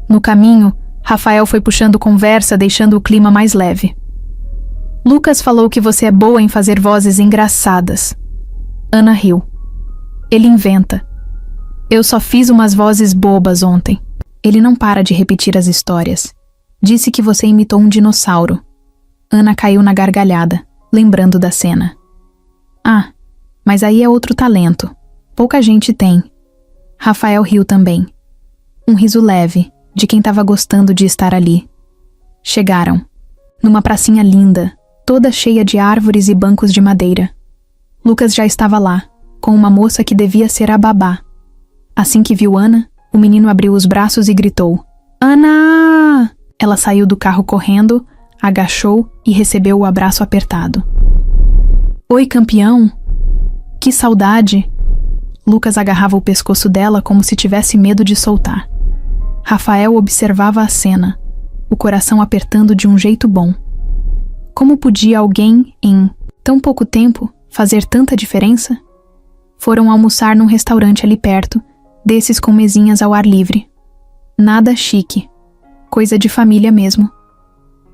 No caminho, Rafael foi puxando conversa, deixando o clima mais leve. Lucas falou que você é boa em fazer vozes engraçadas. Ana riu. Ele inventa. Eu só fiz umas vozes bobas ontem. Ele não para de repetir as histórias. Disse que você imitou um dinossauro. Ana caiu na gargalhada, lembrando da cena. Ah, mas aí é outro talento. Pouca gente tem. Rafael riu também. Um riso leve, de quem estava gostando de estar ali. Chegaram. Numa pracinha linda, toda cheia de árvores e bancos de madeira. Lucas já estava lá, com uma moça que devia ser a babá. Assim que viu Ana, o menino abriu os braços e gritou: Ana! Ela saiu do carro correndo, agachou e recebeu o abraço apertado. Oi, campeão! Que saudade! Lucas agarrava o pescoço dela como se tivesse medo de soltar. Rafael observava a cena, o coração apertando de um jeito bom. Como podia alguém, em tão pouco tempo, fazer tanta diferença? Foram almoçar num restaurante ali perto, desses com mesinhas ao ar livre. Nada chique. Coisa de família mesmo.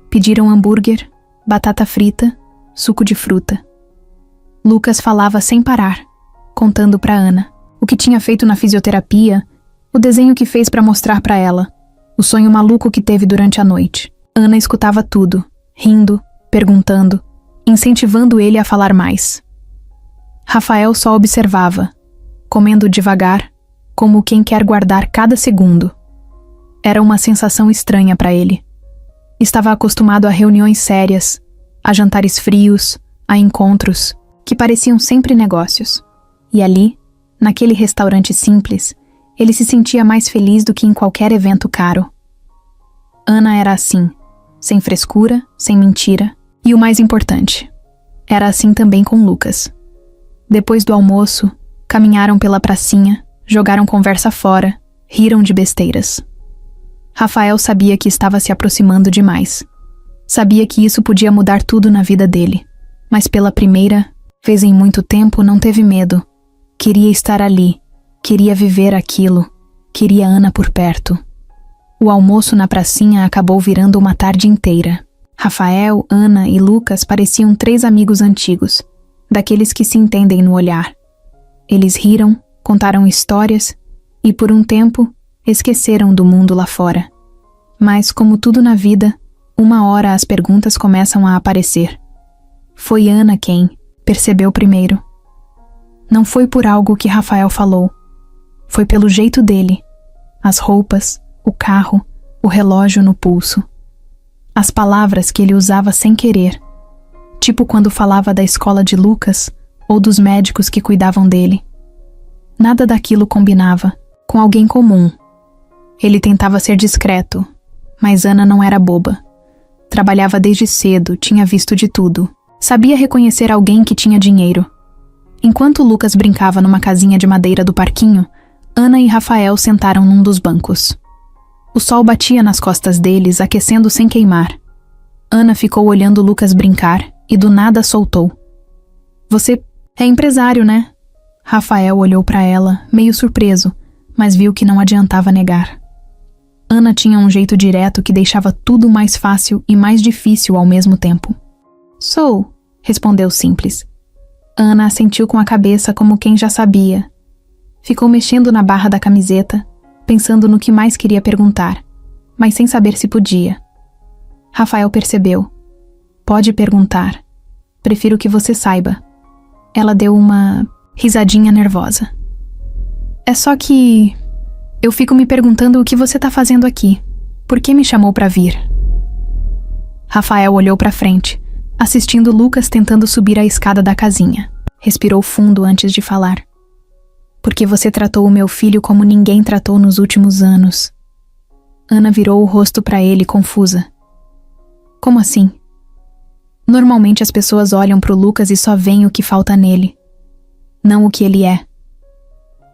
Pediram hambúrguer, batata frita, suco de fruta. Lucas falava sem parar, contando para Ana o que tinha feito na fisioterapia, o desenho que fez para mostrar para ela, o sonho maluco que teve durante a noite. Ana escutava tudo, rindo, perguntando, incentivando ele a falar mais. Rafael só observava, comendo devagar, como quem quer guardar cada segundo. Era uma sensação estranha para ele. Estava acostumado a reuniões sérias, a jantares frios, a encontros, que pareciam sempre negócios. E ali, naquele restaurante simples, ele se sentia mais feliz do que em qualquer evento caro. Ana era assim, sem frescura, sem mentira, e o mais importante, Era assim também com Lucas. Depois do almoço, caminharam pela pracinha, jogaram conversa fora, riram de besteiras. Rafael sabia que estava se aproximando demais. Sabia que isso podia mudar tudo na vida dele, mas pela primeira vez em muito tempo não teve medo. Queria estar ali, queria viver aquilo, queria Ana por perto. O almoço na pracinha acabou virando uma tarde inteira. Rafael, Ana e Lucas pareciam 3 amigos antigos, daqueles que se entendem no olhar. Eles riram, contaram histórias e, por um tempo, esqueceram do mundo lá fora. Mas, como tudo na vida, uma hora as perguntas começam a aparecer. Foi Ana quem percebeu primeiro. Não foi por algo que Rafael falou. Foi pelo jeito dele. As roupas, o carro, o relógio no pulso. As palavras que ele usava sem querer. Tipo quando falava da escola de Lucas ou dos médicos que cuidavam dele. Nada daquilo combinava com alguém comum. Ele tentava ser discreto, mas Ana não era boba. Trabalhava desde cedo, tinha visto de tudo. Sabia reconhecer alguém que tinha dinheiro. Enquanto Lucas brincava numa casinha de madeira do parquinho, Ana e Rafael sentaram num dos bancos. O sol batia nas costas deles, aquecendo sem queimar. Ana ficou olhando Lucas brincar e do nada soltou. Você é empresário, né? Rafael olhou para ela, meio surpreso, mas viu que não adiantava negar. Ana tinha um jeito direto que deixava tudo mais fácil e mais difícil ao mesmo tempo. Sou, respondeu simples. Ana assentiu com a cabeça como quem já sabia. Ficou mexendo na barra da camiseta, pensando no que mais queria perguntar, mas sem saber se podia. Rafael percebeu. Pode perguntar. Prefiro que você saiba. Ela deu uma risadinha nervosa. É só que eu fico me perguntando o que você tá fazendo aqui. Por que me chamou pra vir? Rafael olhou pra frente, assistindo Lucas tentando subir a escada da casinha. Respirou fundo antes de falar. Porque você tratou o meu filho como ninguém tratou nos últimos anos. Ana virou o rosto pra ele, confusa. Como assim? Normalmente as pessoas olham pro Lucas e só veem o que falta nele, não o que ele é.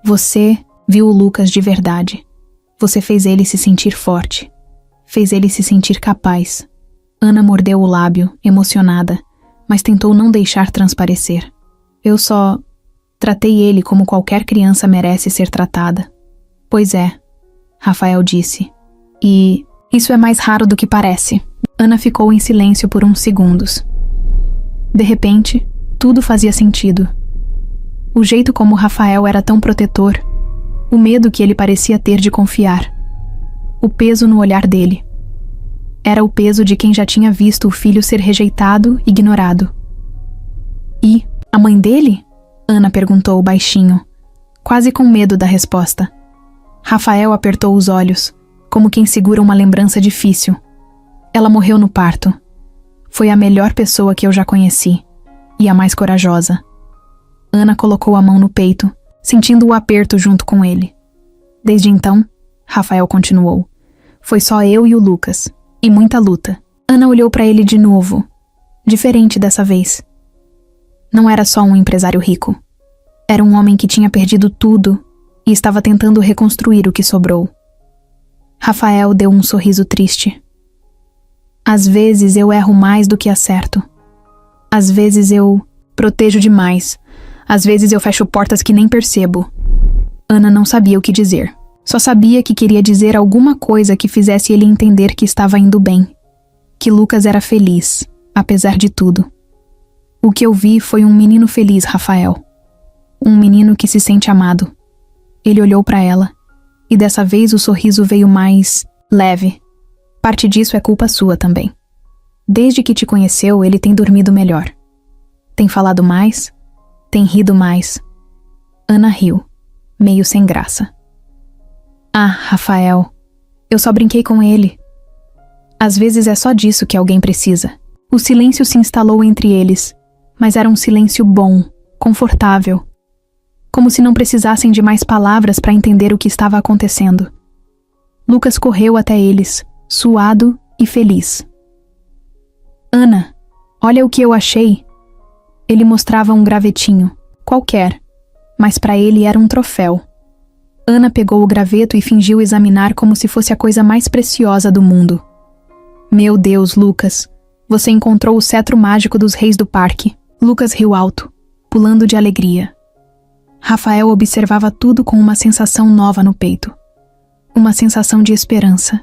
Você viu o Lucas de verdade. Você fez ele se sentir forte. Fez ele se sentir capaz. Ana mordeu o lábio, emocionada, mas tentou não deixar transparecer. Eu só tratei ele como qualquer criança merece ser tratada. Pois é, Rafael disse. E isso é mais raro do que parece. Ana ficou em silêncio por uns segundos. De repente, tudo fazia sentido. O jeito como Rafael era tão protetor, o medo que ele parecia ter de confiar, o peso no olhar dele. Era o peso de quem já tinha visto o filho ser rejeitado, ignorado. E a mãe dele? Ana perguntou baixinho, quase com medo da resposta. Rafael apertou os olhos, como quem segura uma lembrança difícil. Ela morreu no parto. Foi a melhor pessoa que eu já conheci, e a mais corajosa. Ana colocou a mão no peito, sentindo o aperto junto com ele. Desde então, Rafael continuou, foi só eu e o Lucas, e muita luta. Ana olhou para ele de novo, diferente dessa vez. Não era só um empresário rico. Era um homem que tinha perdido tudo e estava tentando reconstruir o que sobrou. Rafael deu um sorriso triste. Às vezes eu erro mais do que acerto. Às vezes eu protejo demais. Às vezes eu fecho portas que nem percebo. Ana não sabia o que dizer. Só sabia que queria dizer alguma coisa que fizesse ele entender que estava indo bem. Que Lucas era feliz, apesar de tudo. O que eu vi foi um menino feliz, Rafael. Um menino que se sente amado. Ele olhou para ela, e dessa vez o sorriso veio mais leve. Parte disso é culpa sua também. Desde que te conheceu, ele tem dormido melhor. Tem falado mais, tem rido mais. Ana riu, meio sem graça. Ah, Rafael, eu só brinquei com ele. Às vezes é só disso que alguém precisa. O silêncio se instalou entre eles, mas era um silêncio bom, confortável. Como se não precisassem de mais palavras para entender o que estava acontecendo. Lucas correu até eles, suado e feliz. Ana, olha o que eu achei. Ele mostrava um gravetinho, qualquer, mas para ele era um troféu. Ana pegou o graveto e fingiu examinar como se fosse a coisa mais preciosa do mundo. Meu Deus, Lucas, você encontrou o cetro mágico dos reis do parque. Lucas riu alto, pulando de alegria. Rafael observava tudo com uma sensação nova no peito. Uma sensação de esperança.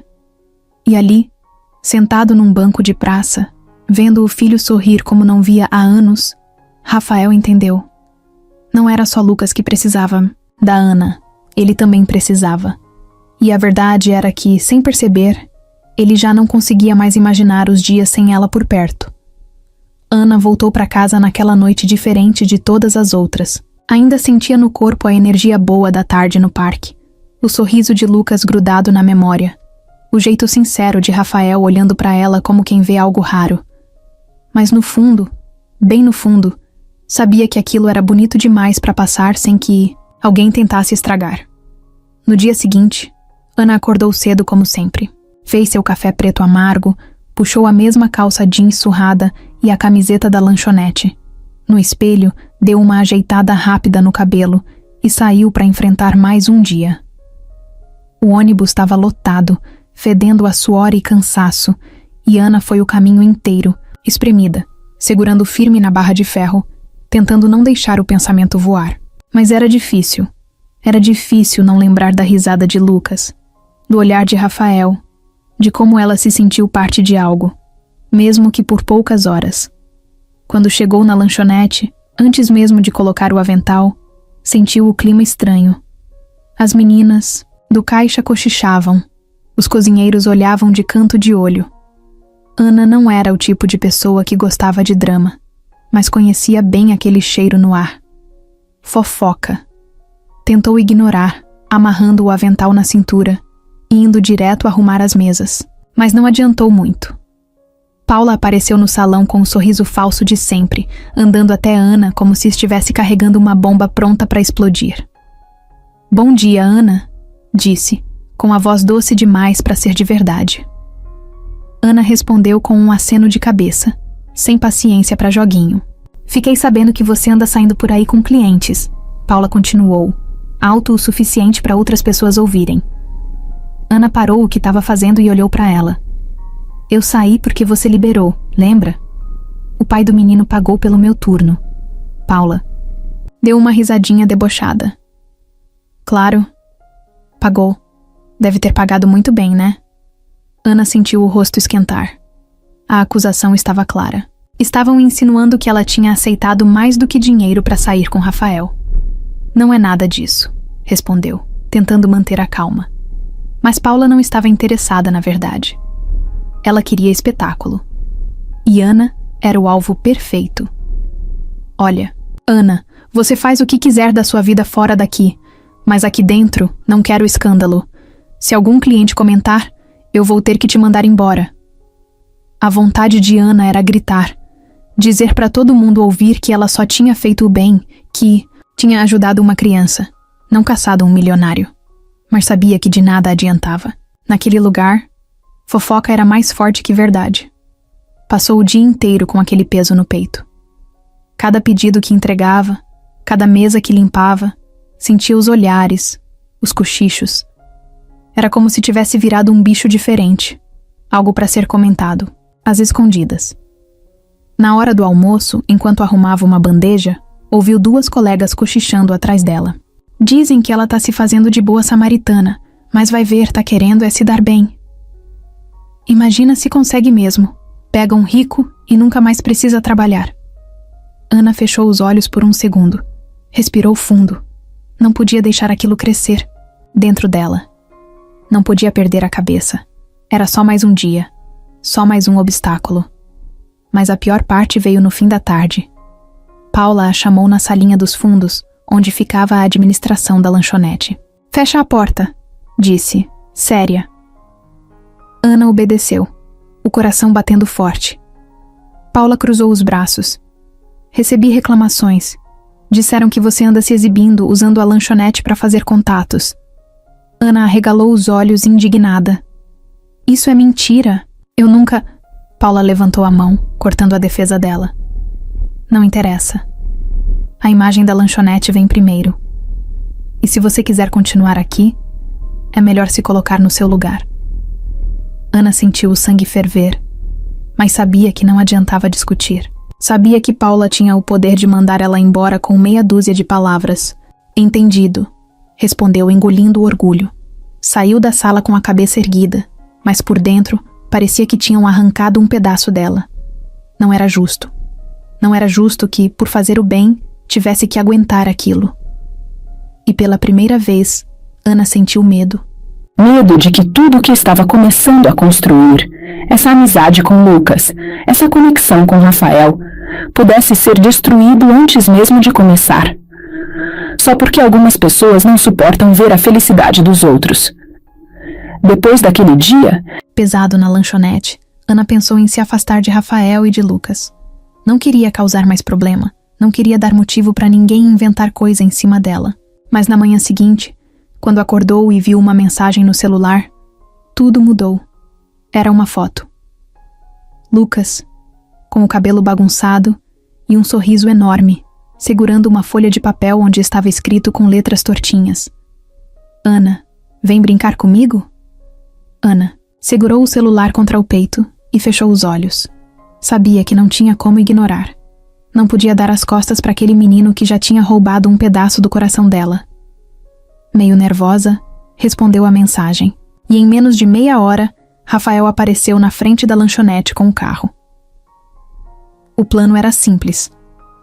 E ali, sentado num banco de praça, vendo o filho sorrir como não via há anos, Rafael entendeu. Não era só Lucas que precisava da Ana, ele também precisava. E a verdade era que, sem perceber, ele já não conseguia mais imaginar os dias sem ela por perto. Ana voltou para casa naquela noite diferente de todas as outras. Ainda sentia no corpo a energia boa da tarde no parque, o sorriso de Lucas grudado na memória, o jeito sincero de Rafael olhando para ela como quem vê algo raro. Mas no fundo, bem no fundo, sabia que aquilo era bonito demais para passar sem que alguém tentasse estragar. No dia seguinte, Ana acordou cedo como sempre. Fez seu café preto amargo, puxou a mesma calça jeans surrada e a camiseta da lanchonete. No espelho, deu uma ajeitada rápida no cabelo e saiu para enfrentar mais um dia. O ônibus estava lotado, fedendo a suor e cansaço, e Ana foi o caminho inteiro, espremida, segurando firme na barra de ferro, tentando não deixar o pensamento voar. Mas era difícil. Era difícil não lembrar da risada de Lucas, do olhar de Rafael, de como ela se sentiu parte de algo, mesmo que por poucas horas. Quando chegou na lanchonete, antes mesmo de colocar o avental, sentiu o clima estranho. As meninas do caixa cochichavam, os cozinheiros olhavam de canto de olho. Ana não era o tipo de pessoa que gostava de drama, mas conhecia bem aquele cheiro no ar. Fofoca. Tentou ignorar, amarrando o avental na cintura e indo direto arrumar as mesas, mas não adiantou muito. Paula apareceu no salão com o sorriso falso de sempre, andando até Ana como se estivesse carregando uma bomba pronta para explodir. "Bom dia, Ana", disse, com a voz doce demais para ser de verdade. Ana respondeu com um aceno de cabeça, sem paciência para joguinho. "Fiquei sabendo que você anda saindo por aí com clientes", Paula continuou, alto o suficiente para outras pessoas ouvirem. Ana parou o que estava fazendo e olhou para ela. "Eu saí porque você liberou, lembra? O pai do menino pagou pelo meu turno." Paula deu uma risadinha debochada. "Claro. Pagou. Deve ter pagado muito bem, né?" Ana sentiu o rosto esquentar. A acusação estava clara. Estavam insinuando que ela tinha aceitado mais do que dinheiro para sair com Rafael. "Não é nada disso", respondeu, tentando manter a calma. Mas Paula não estava interessada na verdade. Ela queria espetáculo. E Ana era o alvo perfeito. "Olha, Ana, você faz o que quiser da sua vida fora daqui, mas aqui dentro não quero escândalo. Se algum cliente comentar, eu vou ter que te mandar embora." A vontade de Ana era gritar, dizer para todo mundo ouvir que ela só tinha feito o bem, que tinha ajudado uma criança, não caçado um milionário. Mas sabia que de nada adiantava. Naquele lugar, fofoca era mais forte que verdade. Passou o dia inteiro com aquele peso no peito. Cada pedido que entregava, cada mesa que limpava, sentia os olhares, os cochichos. Era como se tivesse virado um bicho diferente, algo para ser comentado, às escondidas. Na hora do almoço, enquanto arrumava uma bandeja, ouviu duas colegas cochichando atrás dela. "Dizem que ela tá se fazendo de boa samaritana, mas vai ver, tá querendo é se dar bem." Imagina se consegue mesmo. Pega um rico e nunca mais precisa trabalhar. Ana fechou os olhos por um segundo. Respirou fundo. Não podia deixar aquilo crescer dentro dela. Não podia perder a cabeça. Era só mais um dia. Só mais um obstáculo. Mas a pior parte veio no fim da tarde. Paula a chamou na salinha dos fundos, onde ficava a administração da lanchonete. "Fecha a porta", disse, séria. Ana obedeceu, o coração batendo forte. Paula cruzou os braços. "Recebi reclamações. Disseram que você anda se exibindo usando a lanchonete para fazer contatos." Ana arregalou os olhos indignada. "Isso é mentira. Eu nunca..." Paula levantou a mão, cortando a defesa dela. Não interessa. A imagem da lanchonete vem primeiro. E se você quiser continuar aqui, é melhor se colocar no seu lugar. Ana sentiu o sangue ferver, mas sabia que não adiantava discutir. Sabia que Paula tinha o poder de mandar ela embora com meia dúzia de palavras. Entendido, respondeu engolindo o orgulho. Saiu da sala com a cabeça erguida, mas por dentro parecia que tinham arrancado um pedaço dela. Não era justo. Não era justo que, por fazer o bem, tivesse que aguentar aquilo. E pela primeira vez, Ana sentiu medo. Medo de que tudo o que estava começando a construir, essa amizade com Lucas, essa conexão com Rafael, pudesse ser destruído antes mesmo de começar. Só porque algumas pessoas não suportam ver a felicidade dos outros. Depois daquele dia, pesado na lanchonete, Ana pensou em se afastar de Rafael e de Lucas. Não queria causar mais problema, não queria dar motivo para ninguém inventar coisa em cima dela. Mas na manhã seguinte, quando acordou e viu uma mensagem no celular, tudo mudou. Era uma foto. Lucas, com o cabelo bagunçado e um sorriso enorme, segurando uma folha de papel onde estava escrito com letras tortinhas: Ana, vem brincar comigo? Ana segurou o celular contra o peito e fechou os olhos. Sabia que não tinha como ignorar. Não podia dar as costas para aquele menino que já tinha roubado um pedaço do coração dela. Meio nervosa, respondeu a mensagem. E em menos de meia hora, Rafael apareceu na frente da lanchonete com o carro. O plano era simples.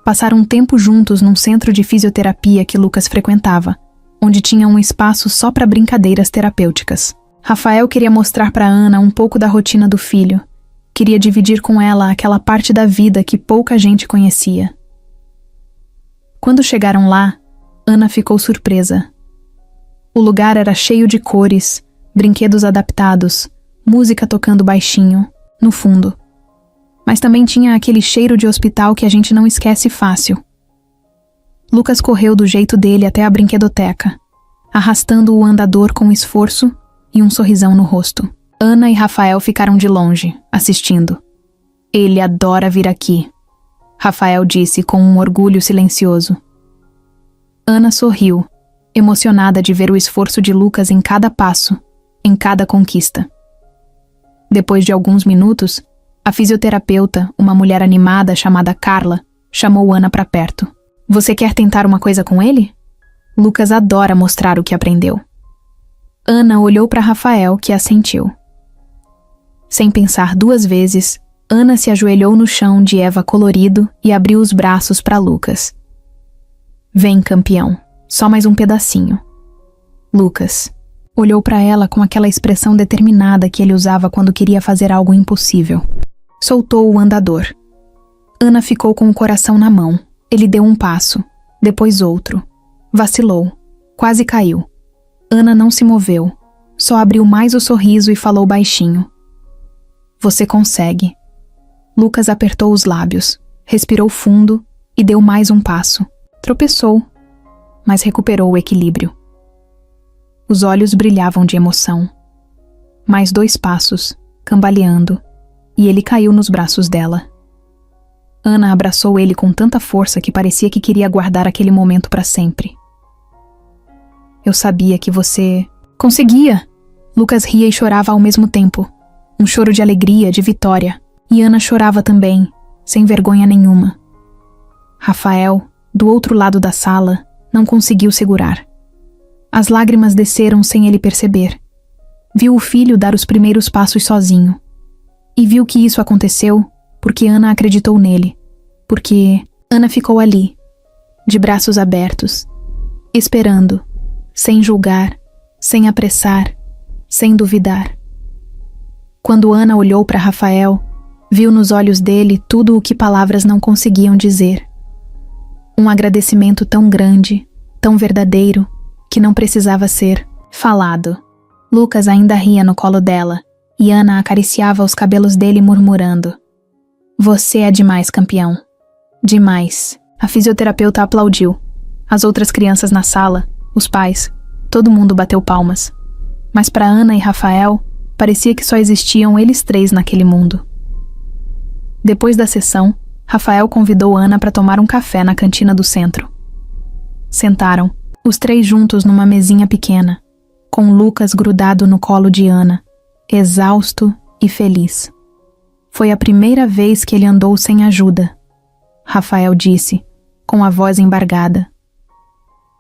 Passar um tempo juntos num centro de fisioterapia que Lucas frequentava, onde tinha um espaço só para brincadeiras terapêuticas. Rafael queria mostrar para Ana um pouco da rotina do filho. Queria dividir com ela aquela parte da vida que pouca gente conhecia. Quando chegaram lá, Ana ficou surpresa. O lugar era cheio de cores, brinquedos adaptados, música tocando baixinho, no fundo. Mas também tinha aquele cheiro de hospital que a gente não esquece fácil. Lucas correu do jeito dele até a brinquedoteca, arrastando o andador com esforço e um sorrisão no rosto. Ana e Rafael ficaram de longe, assistindo. Ele adora vir aqui, Rafael disse com um orgulho silencioso. Ana sorriu, emocionada de ver o esforço de Lucas em cada passo, em cada conquista. Depois de alguns minutos, a fisioterapeuta, uma mulher animada chamada Carla, chamou Ana para perto. Você quer tentar uma coisa com ele? Lucas adora mostrar o que aprendeu. Ana olhou para Rafael, que assentiu. Sem pensar duas vezes, Ana se ajoelhou no chão de Eva colorido e abriu os braços para Lucas. Vem, campeão, só mais um pedacinho. Lucas olhou para ela com aquela expressão determinada que ele usava quando queria fazer algo impossível. Soltou o andador. Ana ficou com o coração na mão. Ele deu um passo, depois outro. Vacilou, quase caiu. Ana não se moveu, só abriu mais o sorriso e falou baixinho. Você consegue. Lucas apertou os lábios, respirou fundo e deu mais um passo. Tropeçou, mas recuperou o equilíbrio. Os olhos brilhavam de emoção. Mais 2 passos, cambaleando, e ele caiu nos braços dela. Ana abraçou ele com tanta força que parecia que queria guardar aquele momento para sempre. Eu sabia que você... Conseguia! Lucas ria e chorava ao mesmo tempo. Um choro de alegria, de vitória. E Ana chorava também, sem vergonha nenhuma. Rafael, do outro lado da sala, não conseguiu segurar. As lágrimas desceram sem ele perceber. Viu o filho dar os primeiros passos sozinho. E viu que isso aconteceu porque Ana acreditou nele. Porque Ana ficou ali, de braços abertos, esperando, sem julgar, sem apressar, sem duvidar. Quando Ana olhou para Rafael, viu nos olhos dele tudo o que palavras não conseguiam dizer. Um agradecimento tão grande, tão verdadeiro, que não precisava ser falado. Lucas ainda ria no colo dela, e Ana acariciava os cabelos dele murmurando: Você é demais, campeão. Demais. A fisioterapeuta aplaudiu. As outras crianças na sala, os pais, todo mundo bateu palmas. Mas para Ana e Rafael, parecia que só existiam eles 3 naquele mundo. Depois da sessão, Rafael convidou Ana para tomar um café na cantina do centro. Sentaram, os três juntos numa mesinha pequena, com Lucas grudado no colo de Ana, exausto e feliz. Foi a primeira vez que ele andou sem ajuda, Rafael disse, com a voz embargada.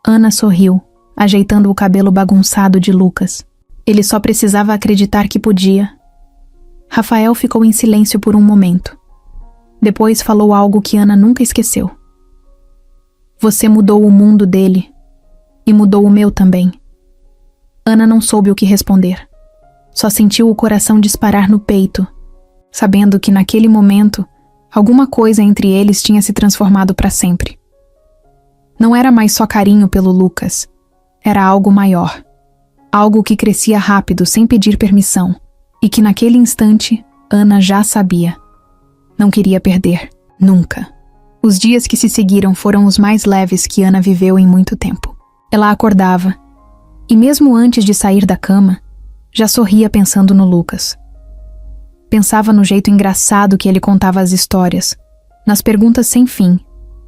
Ana sorriu, ajeitando o cabelo bagunçado de Lucas. Ele só precisava acreditar que podia. Rafael ficou em silêncio por um momento. Depois falou algo que Ana nunca esqueceu. Você mudou o mundo dele e mudou o meu também. Ana não soube o que responder. Só sentiu o coração disparar no peito, sabendo que naquele momento alguma coisa entre eles tinha se transformado para sempre. Não era mais só carinho pelo Lucas. Era algo maior. Algo que crescia rápido sem pedir permissão e que naquele instante Ana já sabia. Não queria perder, nunca. Os dias que se seguiram foram os mais leves que Ana viveu em muito tempo. Ela acordava, e mesmo antes de sair da cama, já sorria pensando no Lucas. Pensava no jeito engraçado que ele contava as histórias, nas perguntas sem fim,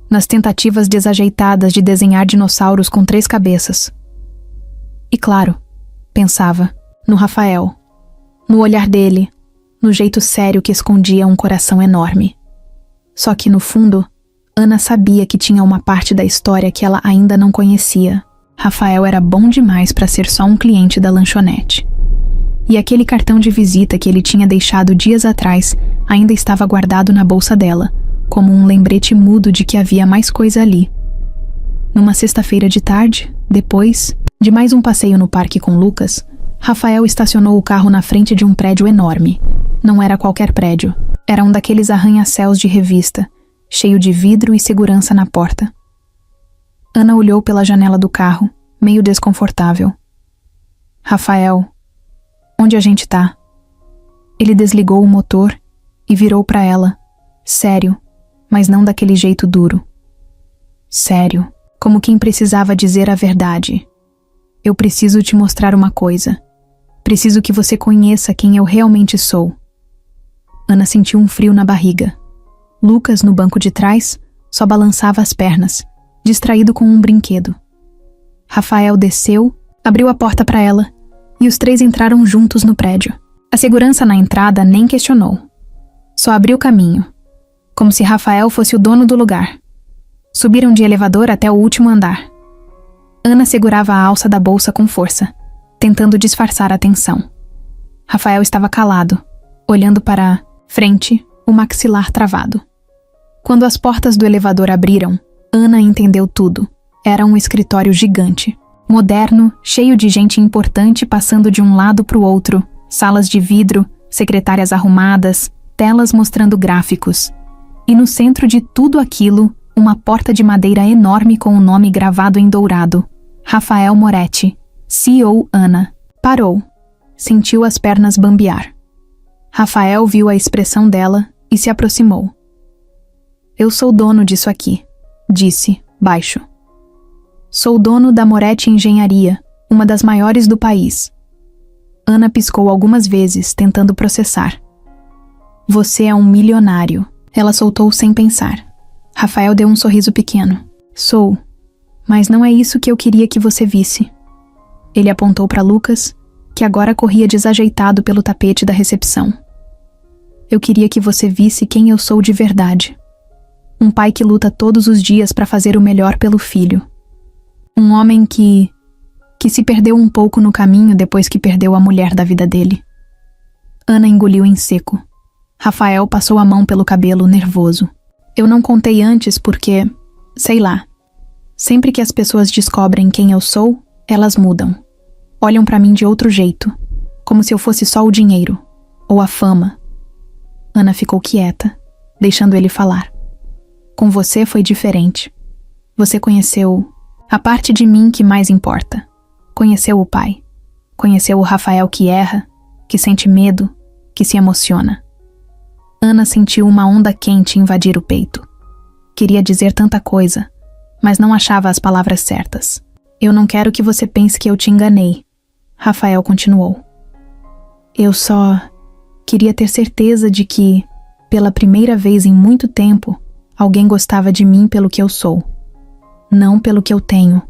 nas tentativas desajeitadas de desenhar dinossauros com 3 cabeças. E claro, pensava no Rafael, no olhar dele, no jeito sério que escondia um coração enorme. Só que, no fundo, Ana sabia que tinha uma parte da história que ela ainda não conhecia. Rafael era bom demais para ser só um cliente da lanchonete. E aquele cartão de visita que ele tinha deixado dias atrás ainda estava guardado na bolsa dela, como um lembrete mudo de que havia mais coisa ali. Numa sexta-feira de tarde, depois de mais um passeio no parque com Lucas, Rafael estacionou o carro na frente de um prédio enorme. Não era qualquer prédio, era um daqueles arranha-céus de revista, cheio de vidro e segurança na porta. Ana olhou pela janela do carro, meio desconfortável. Rafael, onde a gente tá? Ele desligou o motor e virou para ela, sério, mas não daquele jeito duro. Sério, como quem precisava dizer a verdade. Eu preciso te mostrar uma coisa. Preciso que você conheça quem eu realmente sou. Ana sentiu um frio na barriga. Lucas, no banco de trás, só balançava as pernas, distraído com um brinquedo. Rafael desceu, abriu a porta para ela, e os três entraram juntos no prédio. A segurança na entrada nem questionou. Só abriu caminho, como se Rafael fosse o dono do lugar. Subiram de elevador até o último andar. Ana segurava a alça da bolsa com força, tentando disfarçar a tensão. Rafael estava calado, olhando para frente, o maxilar travado. Quando as portas do elevador abriram, Ana entendeu tudo. Era um escritório gigante, moderno, cheio de gente importante passando de um lado para o outro, salas de vidro, secretárias arrumadas, telas mostrando gráficos. E no centro de tudo aquilo, uma porta de madeira enorme com o nome gravado em dourado. Rafael Moretti, CEO Ana. Parou. Sentiu as pernas bambear. Rafael viu a expressão dela e se aproximou. Eu sou dono disso aqui, disse, baixo. Sou dono da Moretti Engenharia, uma das maiores do país. Ana piscou algumas vezes, tentando processar. Você é um milionário, ela soltou sem pensar. Rafael deu um sorriso pequeno. Sou, mas não é isso que eu queria que você visse. Ele apontou para Lucas, que agora corria desajeitado pelo tapete da recepção. Eu queria que você visse quem eu sou de verdade. Um pai que luta todos os dias para fazer o melhor pelo filho. Um homem que se perdeu um pouco no caminho depois que perdeu a mulher da vida dele. Ana engoliu em seco. Rafael passou a mão pelo cabelo, nervoso. Eu não contei antes porque, sei lá, sempre que as pessoas descobrem quem eu sou, elas mudam. Olham pra mim de outro jeito, como se eu fosse só o dinheiro, ou a fama. Ana ficou quieta, deixando ele falar. Com você foi diferente. Você conheceu a parte de mim que mais importa. Conheceu o pai. Conheceu o Rafael que erra, que sente medo, que se emociona. Ana sentiu uma onda quente invadir o peito. Queria dizer tanta coisa, mas não achava as palavras certas. Eu não quero que você pense que eu te enganei, Rafael continuou. Eu só queria ter certeza de que, pela primeira vez em muito tempo, Alguém gostava de mim pelo que eu sou, não pelo que eu tenho.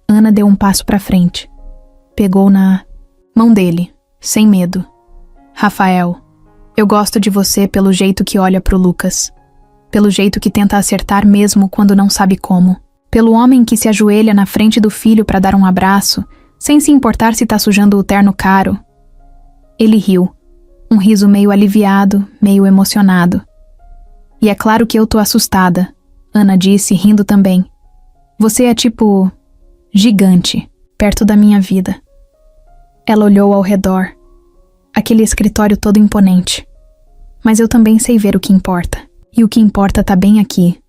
Ana deu um passo para frente. Pegou na mão dele, sem medo. Rafael, eu gosto de você pelo jeito que olha pro Lucas. Pelo jeito que tenta acertar mesmo quando não sabe como. Pelo homem que se ajoelha na frente do filho para dar um abraço, sem se importar se tá sujando o terno caro. Ele riu. Um riso meio aliviado, meio emocionado. E é claro que eu tô assustada, Ana disse, rindo também. Você é tipo... gigante, perto da minha vida. Ela olhou ao redor. Aquele escritório todo imponente. Mas eu também sei ver o que importa. E o que importa tá bem aqui,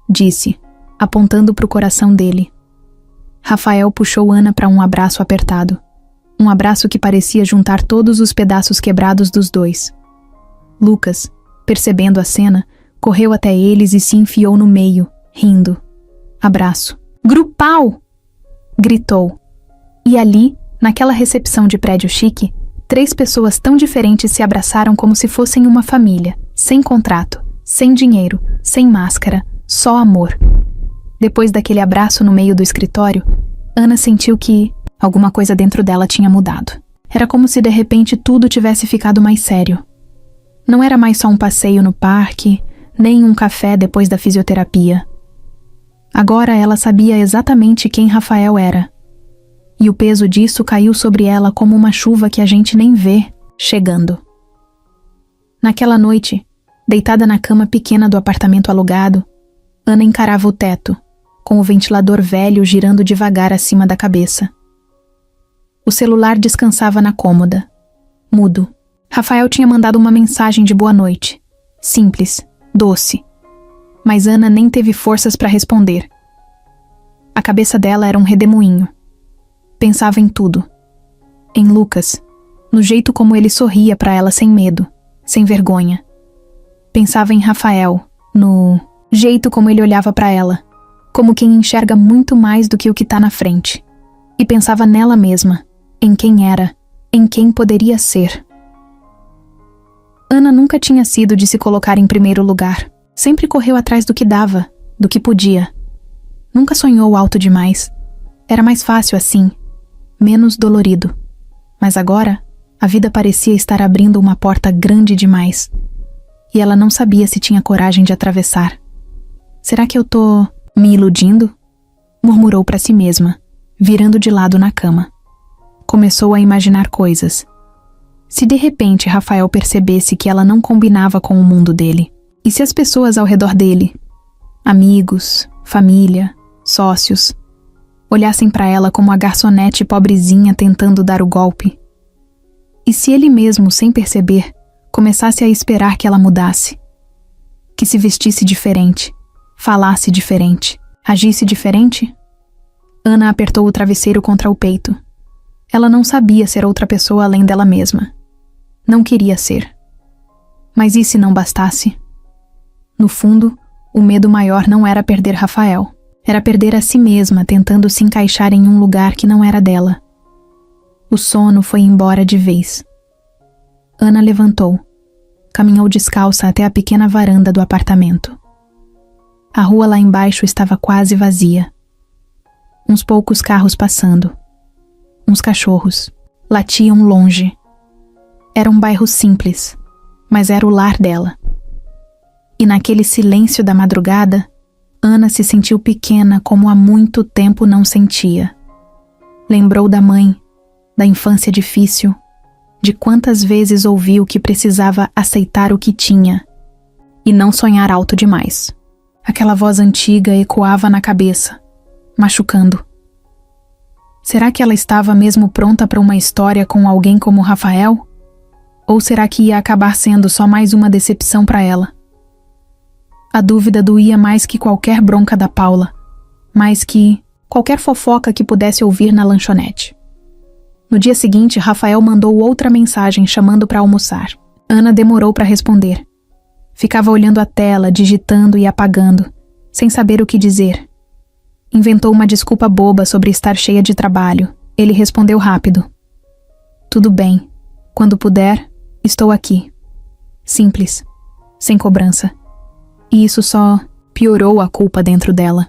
disse, apontando pro coração dele. Rafael puxou Ana para um abraço apertado. Um abraço que parecia juntar todos os pedaços quebrados dos dois. Lucas, percebendo a cena, correu até eles e se enfiou no meio, rindo. Abraço. Grupal! Gritou. E ali, naquela recepção de prédio chique, 3 pessoas tão diferentes se abraçaram como se fossem uma família, sem contrato, sem dinheiro, sem máscara, só amor. Depois daquele abraço no meio do escritório, Ana sentiu que alguma coisa dentro dela tinha mudado. Era como se de repente tudo tivesse ficado mais sério. Não era mais só um passeio no parque, nem um café depois da fisioterapia. Agora ela sabia exatamente quem Rafael era. E o peso disso caiu sobre ela como uma chuva que a gente nem vê, chegando. Naquela noite, deitada na cama pequena do apartamento alugado, Ana encarava o teto, com o ventilador velho girando devagar acima da cabeça. O celular descansava na cômoda, mudo. Rafael tinha mandado uma mensagem de boa noite, simples, doce. Mas Ana nem teve forças para responder. A cabeça dela era um redemoinho. Pensava em tudo. Em Lucas, no jeito como ele sorria para ela sem medo, sem vergonha. Pensava em Rafael, no jeito como ele olhava para ela, como quem enxerga muito mais do que o que tá na frente. E pensava nela mesma, em quem era, em quem poderia ser. Ana nunca tinha sido de se colocar em primeiro lugar. Sempre correu atrás do que dava, do que podia. Nunca sonhou alto demais. Era mais fácil assim, menos dolorido. Mas agora, a vida parecia estar abrindo uma porta grande demais. E ela não sabia se tinha coragem de atravessar. Será que eu tô me iludindo? Murmurou para si mesma, virando de lado na cama. Começou a imaginar coisas. Se de repente Rafael percebesse que ela não combinava com o mundo dele, e se as pessoas ao redor dele, amigos, família, sócios, olhassem para ela como a garçonete pobrezinha tentando dar o golpe? E se ele mesmo, sem perceber, começasse a esperar que ela mudasse? Que se vestisse diferente, falasse diferente, agisse diferente? Ana apertou o travesseiro contra o peito. Ela não sabia ser outra pessoa além dela mesma. Não queria ser. Mas e se não bastasse? No fundo, o medo maior não era perder Rafael. Era perder a si mesma tentando se encaixar em um lugar que não era dela. O sono foi embora de vez. Ana levantou. Caminhou descalça até a pequena varanda do apartamento. A rua lá embaixo estava quase vazia. Uns poucos carros passando. Uns cachorros. Latiam longe. Era um bairro simples, mas era o lar dela. E naquele silêncio da madrugada, Ana se sentiu pequena como há muito tempo não sentia. Lembrou da mãe, da infância difícil, de quantas vezes ouviu que precisava aceitar o que tinha e não sonhar alto demais. Aquela voz antiga ecoava na cabeça, machucando. Será que ela estava mesmo pronta para uma história com alguém como Rafael? Ou será que ia acabar sendo só mais uma decepção para ela? A dúvida doía mais que qualquer bronca da Paula, mais que qualquer fofoca que pudesse ouvir na lanchonete. No dia seguinte, Rafael mandou outra mensagem chamando para almoçar. Ana demorou para responder. Ficava olhando a tela, digitando e apagando, sem saber o que dizer. Inventou uma desculpa boba sobre estar cheia de trabalho. Ele respondeu rápido. Tudo bem. Quando puder, estou aqui. Simples. Sem cobrança. e isso só piorou a culpa dentro dela.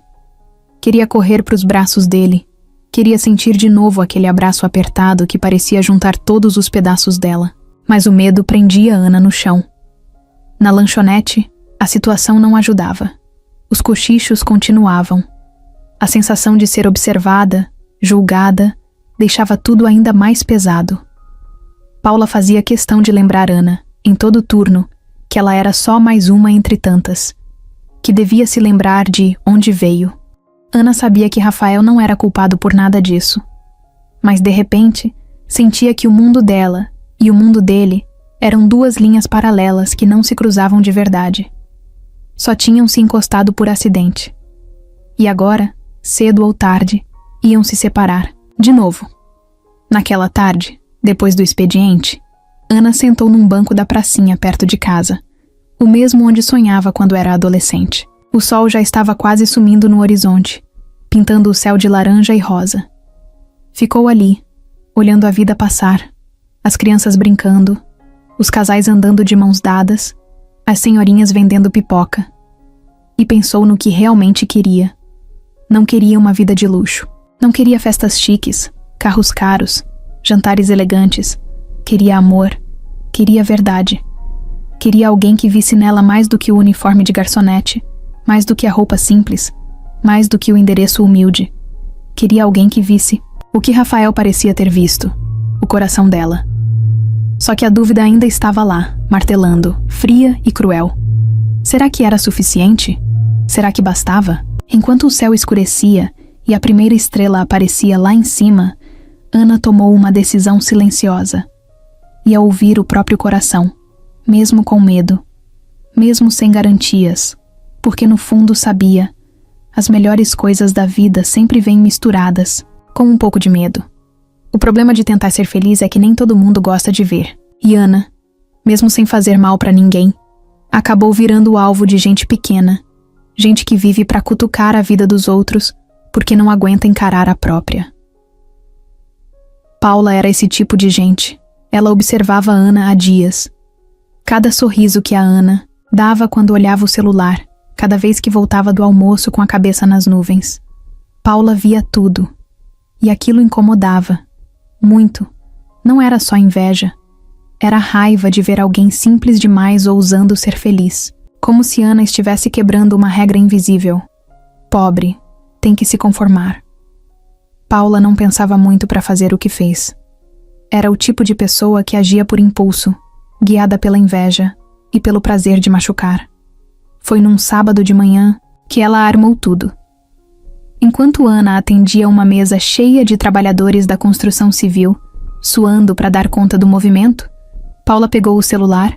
Queria correr para os braços dele, queria sentir de novo aquele abraço apertado que parecia juntar todos os pedaços dela, mas o medo prendia Ana no chão. Na lanchonete, a situação não ajudava. Os cochichos continuavam. A sensação de ser observada, julgada, deixava tudo ainda mais pesado. Paula fazia questão de lembrar Ana, em todo turno, que ela era só mais uma entre tantas, que devia se lembrar de onde veio. Ana sabia que Rafael não era culpado por nada disso, mas de repente sentia que o mundo dela e o mundo dele eram duas linhas paralelas que não se cruzavam de verdade. Só tinham se encostado por acidente. E agora, cedo ou tarde, iam se separar, de novo. Naquela tarde, depois do expediente, Ana sentou num banco da pracinha perto de casa, o mesmo onde sonhava quando era adolescente. O sol já estava quase sumindo no horizonte, pintando o céu de laranja e rosa. Ficou ali, olhando a vida passar, as crianças brincando, os casais andando de mãos dadas, as senhorinhas vendendo pipoca, e pensou no que realmente queria. Não queria uma vida de luxo, não queria festas chiques, carros caros, jantares elegantes. Queria amor, queria verdade. Queria alguém que visse nela mais do que o uniforme de garçonete, mais do que a roupa simples, mais do que o endereço humilde. Queria alguém que visse o que Rafael parecia ter visto, o coração dela. Só que a dúvida ainda estava lá, martelando, fria e cruel. Será que era suficiente? Será que bastava? Enquanto o céu escurecia e a primeira estrela aparecia lá em cima, Ana tomou uma decisão silenciosa. Ia ouvir o próprio coração, mesmo com medo, mesmo sem garantias, porque no fundo sabia, as melhores coisas da vida sempre vêm misturadas, com um pouco de medo. O problema de tentar ser feliz é que nem todo mundo gosta de ver. E Ana, mesmo sem fazer mal pra ninguém, acabou virando alvo de gente pequena, gente que vive pra cutucar a vida dos outros porque não aguenta encarar a própria. Paula era esse tipo de gente. Ela observava Ana há dias. Cada sorriso que a Ana dava quando olhava o celular, cada vez que voltava do almoço com a cabeça nas nuvens. Paula via tudo. E aquilo incomodava. Muito. Não era só inveja. Era raiva de ver alguém simples demais ousando ser feliz. Como se Ana estivesse quebrando uma regra invisível. Pobre. Tem que se conformar. Paula não pensava muito para fazer o que fez. Era o tipo de pessoa que agia por impulso, guiada pela inveja e pelo prazer de machucar. Foi num sábado de manhã que ela armou tudo. Enquanto Ana atendia uma mesa cheia de trabalhadores da construção civil, suando para dar conta do movimento, Paula pegou o celular,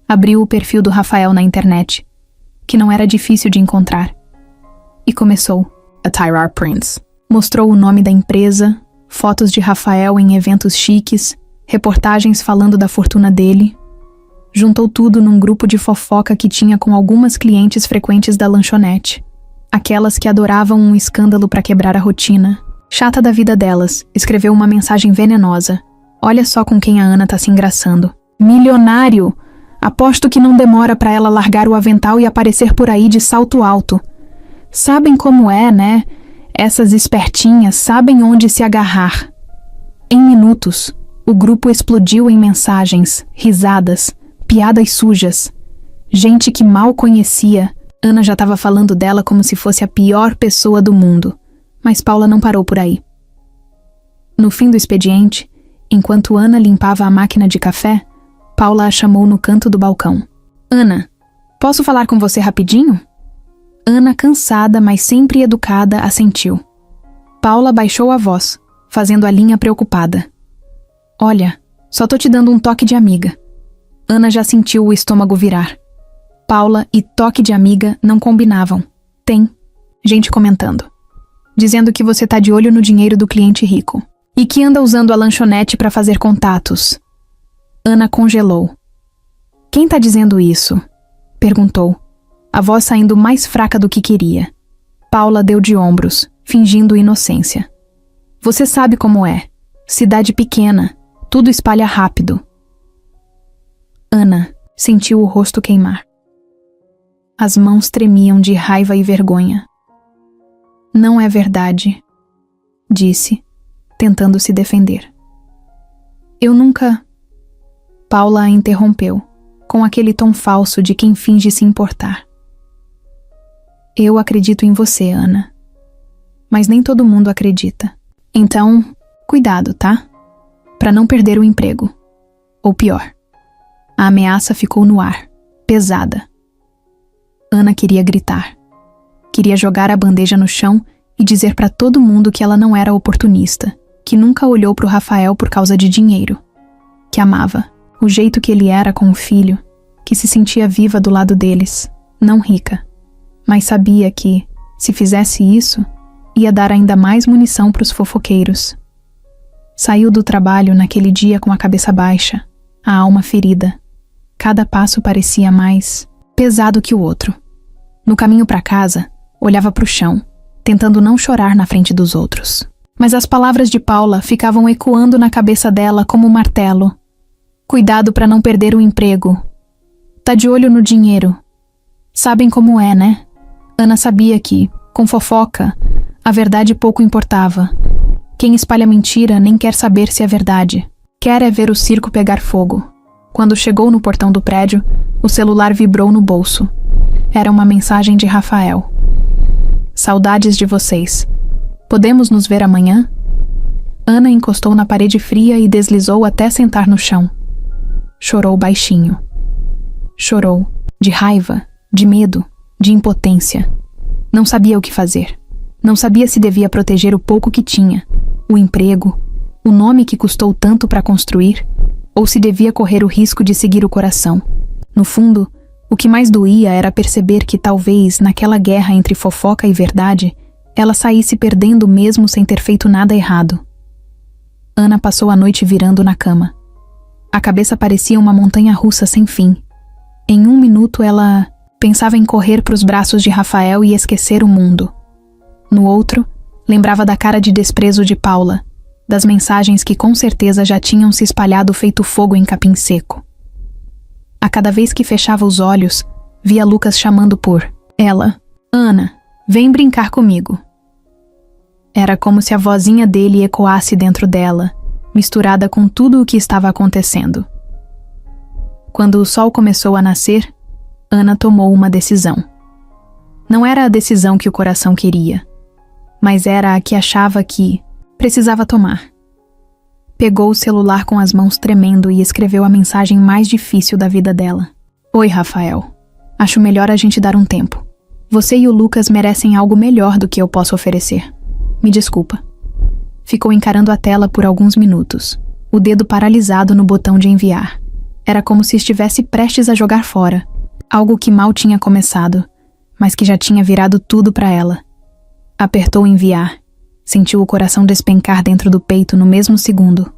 abriu o perfil do Rafael na internet, que não era difícil de encontrar, e começou. A Tyrar Prince. Mostrou o nome da empresa, fotos de Rafael em eventos chiques, reportagens falando da fortuna dele. Juntou tudo num grupo de fofoca que tinha com algumas clientes frequentes da lanchonete. Aquelas que adoravam um escândalo para quebrar a rotina. Chata da vida delas, escreveu uma mensagem venenosa. Olha só com quem a Ana tá se engraçando. Milionário! Aposto que não demora para ela largar o avental e aparecer por aí de salto alto. Sabem como é, né? Essas espertinhas sabem onde se agarrar. Em minutos, o grupo explodiu em mensagens, risadas, piadas sujas. Gente que mal conhecia. Ana já estava falando dela como se fosse a pior pessoa do mundo. Mas Paula não parou por aí. No fim do expediente, enquanto Ana limpava a máquina de café, Paula a chamou no canto do balcão. Ana, posso falar com você rapidinho? Ana, cansada, mas sempre educada, assentiu. Paula baixou a voz, fazendo a linha preocupada. Olha, só tô te dando um toque de amiga. Ana já sentiu o estômago virar. Paula e toque de amiga não combinavam. Tem gente comentando. Dizendo que você tá de olho no dinheiro do cliente rico. E que anda usando a lanchonete para fazer contatos. Ana congelou. Quem tá dizendo isso? Perguntou. A voz saindo mais fraca do que queria. Paula deu de ombros, fingindo inocência. Você sabe como é. Cidade pequena. Tudo espalha rápido. Ana sentiu o rosto queimar. As mãos tremiam de raiva e vergonha. Não é verdade, disse, tentando se defender. Eu nunca... Paula a interrompeu, com aquele tom falso de quem finge se importar. Eu acredito em você, Ana. Mas nem todo mundo acredita. Então, cuidado, tá? Para não perder o emprego. Ou pior. A ameaça ficou no ar, pesada. Ana queria gritar. Queria jogar a bandeja no chão e dizer para todo mundo que ela não era oportunista, que nunca olhou para o Rafael por causa de dinheiro, que amava o jeito que ele era com o filho, que se sentia viva do lado deles, não rica, mas sabia que, se fizesse isso, ia dar ainda mais munição para os fofoqueiros. Saiu do trabalho naquele dia com a cabeça baixa, a alma ferida. Cada passo parecia mais pesado que o outro. No caminho para casa, olhava para o chão, tentando não chorar na frente dos outros. Mas as palavras de Paula ficavam ecoando na cabeça dela como um martelo. Cuidado para não perder o emprego. Tá de olho no dinheiro. Sabem como é, né? Ana sabia que, com fofoca, a verdade pouco importava. Quem espalha mentira nem quer saber se é verdade. Quer é ver o circo pegar fogo. Quando chegou no portão do prédio, o celular vibrou no bolso. Era uma mensagem de Rafael. Saudades de vocês. Podemos nos ver amanhã? Ana encostou na parede fria e deslizou até sentar no chão. Chorou baixinho. Chorou, de raiva, de medo, de impotência. Não sabia o que fazer. Não sabia se devia proteger o pouco que tinha, o emprego, o nome que custou tanto para construir, ou se devia correr o risco de seguir o coração. No fundo, o que mais doía era perceber que talvez, naquela guerra entre fofoca e verdade, ela saísse perdendo mesmo sem ter feito nada errado. Ana passou a noite virando na cama. A cabeça parecia uma montanha-russa sem fim. Em um minuto ela pensava em correr para os braços de Rafael e esquecer o mundo. No outro, lembrava da cara de desprezo de Paula, das mensagens que com certeza já tinham se espalhado feito fogo em capim seco. A cada vez que fechava os olhos, via Lucas chamando por ela. Ana, vem brincar comigo. Era como se a vozinha dele ecoasse dentro dela, misturada com tudo o que estava acontecendo. Quando o sol começou a nascer, Ana tomou uma decisão. Não era a decisão que o coração queria, mas era a que achava que precisava tomar. Pegou o celular com as mãos tremendo e escreveu a mensagem mais difícil da vida dela. Oi, Rafael. Acho melhor a gente dar um tempo. Você e o Lucas merecem algo melhor do que eu posso oferecer. Me desculpa. Ficou encarando a tela por alguns minutos, o dedo paralisado no botão de enviar. Era como se estivesse prestes a jogar fora, algo que mal tinha começado, mas que já tinha virado tudo para ela. Apertou enviar. Sentiu o coração despencar dentro do peito no mesmo segundo.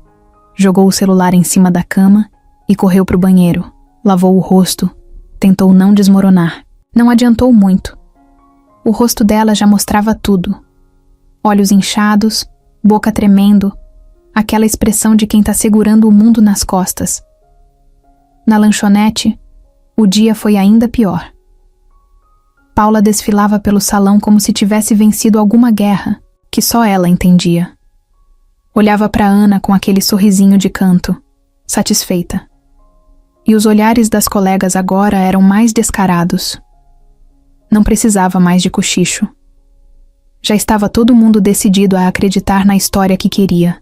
Jogou o celular em cima da cama e correu para o banheiro. Lavou o rosto. Tentou não desmoronar. Não adiantou muito. O rosto dela já mostrava tudo. Olhos inchados, boca tremendo, aquela expressão de quem está segurando o mundo nas costas. Na lanchonete, o dia foi ainda pior. Paula desfilava pelo salão como se tivesse vencido alguma guerra que só ela entendia. Olhava para Ana com aquele sorrisinho de canto, satisfeita. E os olhares das colegas agora eram mais descarados. Não precisava mais de cochicho. Já estava todo mundo decidido a acreditar na história que queria.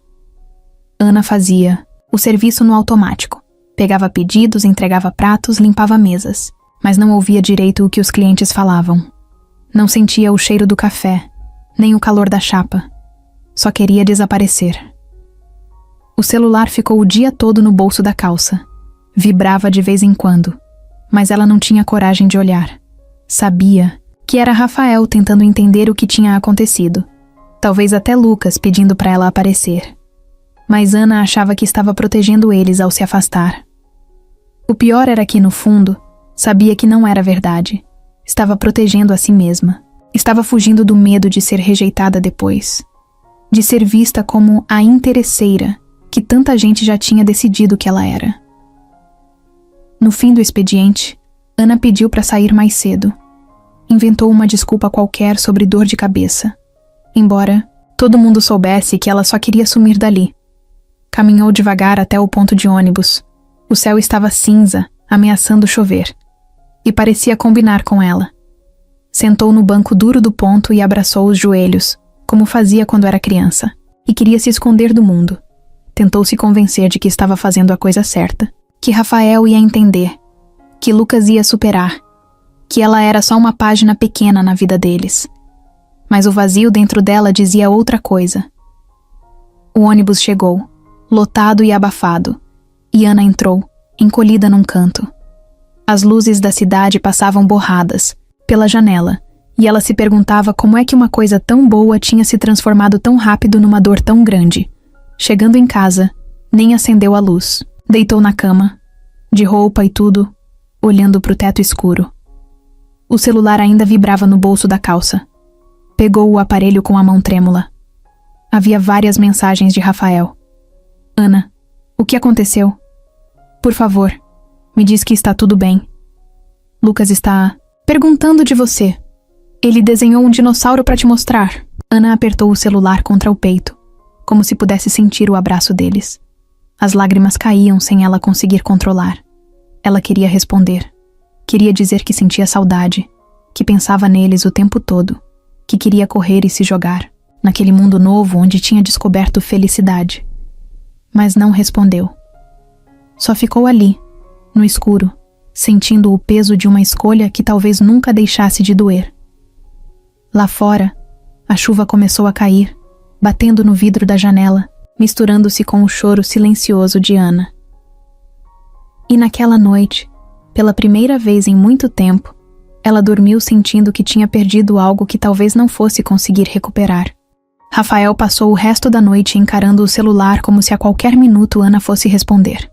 Ana fazia o serviço no automático. Pegava pedidos, entregava pratos, limpava mesas, mas não ouvia direito o que os clientes falavam. Não sentia o cheiro do café, nem o calor da chapa. Só queria desaparecer. O celular ficou o dia todo no bolso da calça. Vibrava de vez em quando, mas ela não tinha coragem de olhar. Sabia que era Rafael tentando entender o que tinha acontecido. Talvez até Lucas pedindo para ela aparecer. Mas Ana achava que estava protegendo eles ao se afastar. O pior era que, no fundo, sabia que não era verdade. Estava protegendo a si mesma. Estava fugindo do medo de ser rejeitada depois. De ser vista como a interesseira que tanta gente já tinha decidido que ela era. No fim do expediente, Ana pediu para sair mais cedo, inventou uma desculpa qualquer sobre dor de cabeça. Embora todo mundo soubesse que ela só queria sumir dali. Caminhou devagar até o ponto de ônibus. O céu estava cinza, ameaçando chover. E parecia combinar com ela. Sentou no banco duro do ponto e abraçou os joelhos, como fazia quando era criança, e queria se esconder do mundo. Tentou se convencer de que estava fazendo a coisa certa, que Rafael ia entender, que Lucas ia superar, que ela era só uma página pequena na vida deles. Mas o vazio dentro dela dizia outra coisa. O ônibus chegou, lotado e abafado, e Ana entrou, encolhida num canto. As luzes da cidade passavam borradas, pela janela, e ela se perguntava como é que uma coisa tão boa tinha se transformado tão rápido numa dor tão grande. Chegando em casa, nem acendeu a luz. Deitou na cama, de roupa e tudo, olhando para o teto escuro. O celular ainda vibrava no bolso da calça. Pegou o aparelho com a mão trêmula. Havia várias mensagens de Rafael. Ana, o que aconteceu? Por favor, me diz que está tudo bem. Lucas está perguntando de você. Ele desenhou um dinossauro para te mostrar. Ana apertou o celular contra o peito, como se pudesse sentir o abraço deles. As lágrimas caíam sem ela conseguir controlar. Ela queria responder. Queria dizer que sentia saudade, que pensava neles o tempo todo, que queria correr e se jogar, naquele mundo novo onde tinha descoberto felicidade. Mas não respondeu. Só ficou ali, no escuro, sentindo o peso de uma escolha que talvez nunca deixasse de doer. Lá fora, a chuva começou a cair, batendo no vidro da janela, misturando-se com o choro silencioso de Ana. E naquela noite, pela primeira vez em muito tempo, ela dormiu sentindo que tinha perdido algo que talvez não fosse conseguir recuperar. Rafael passou o resto da noite encarando o celular como se a qualquer minuto Ana fosse responder.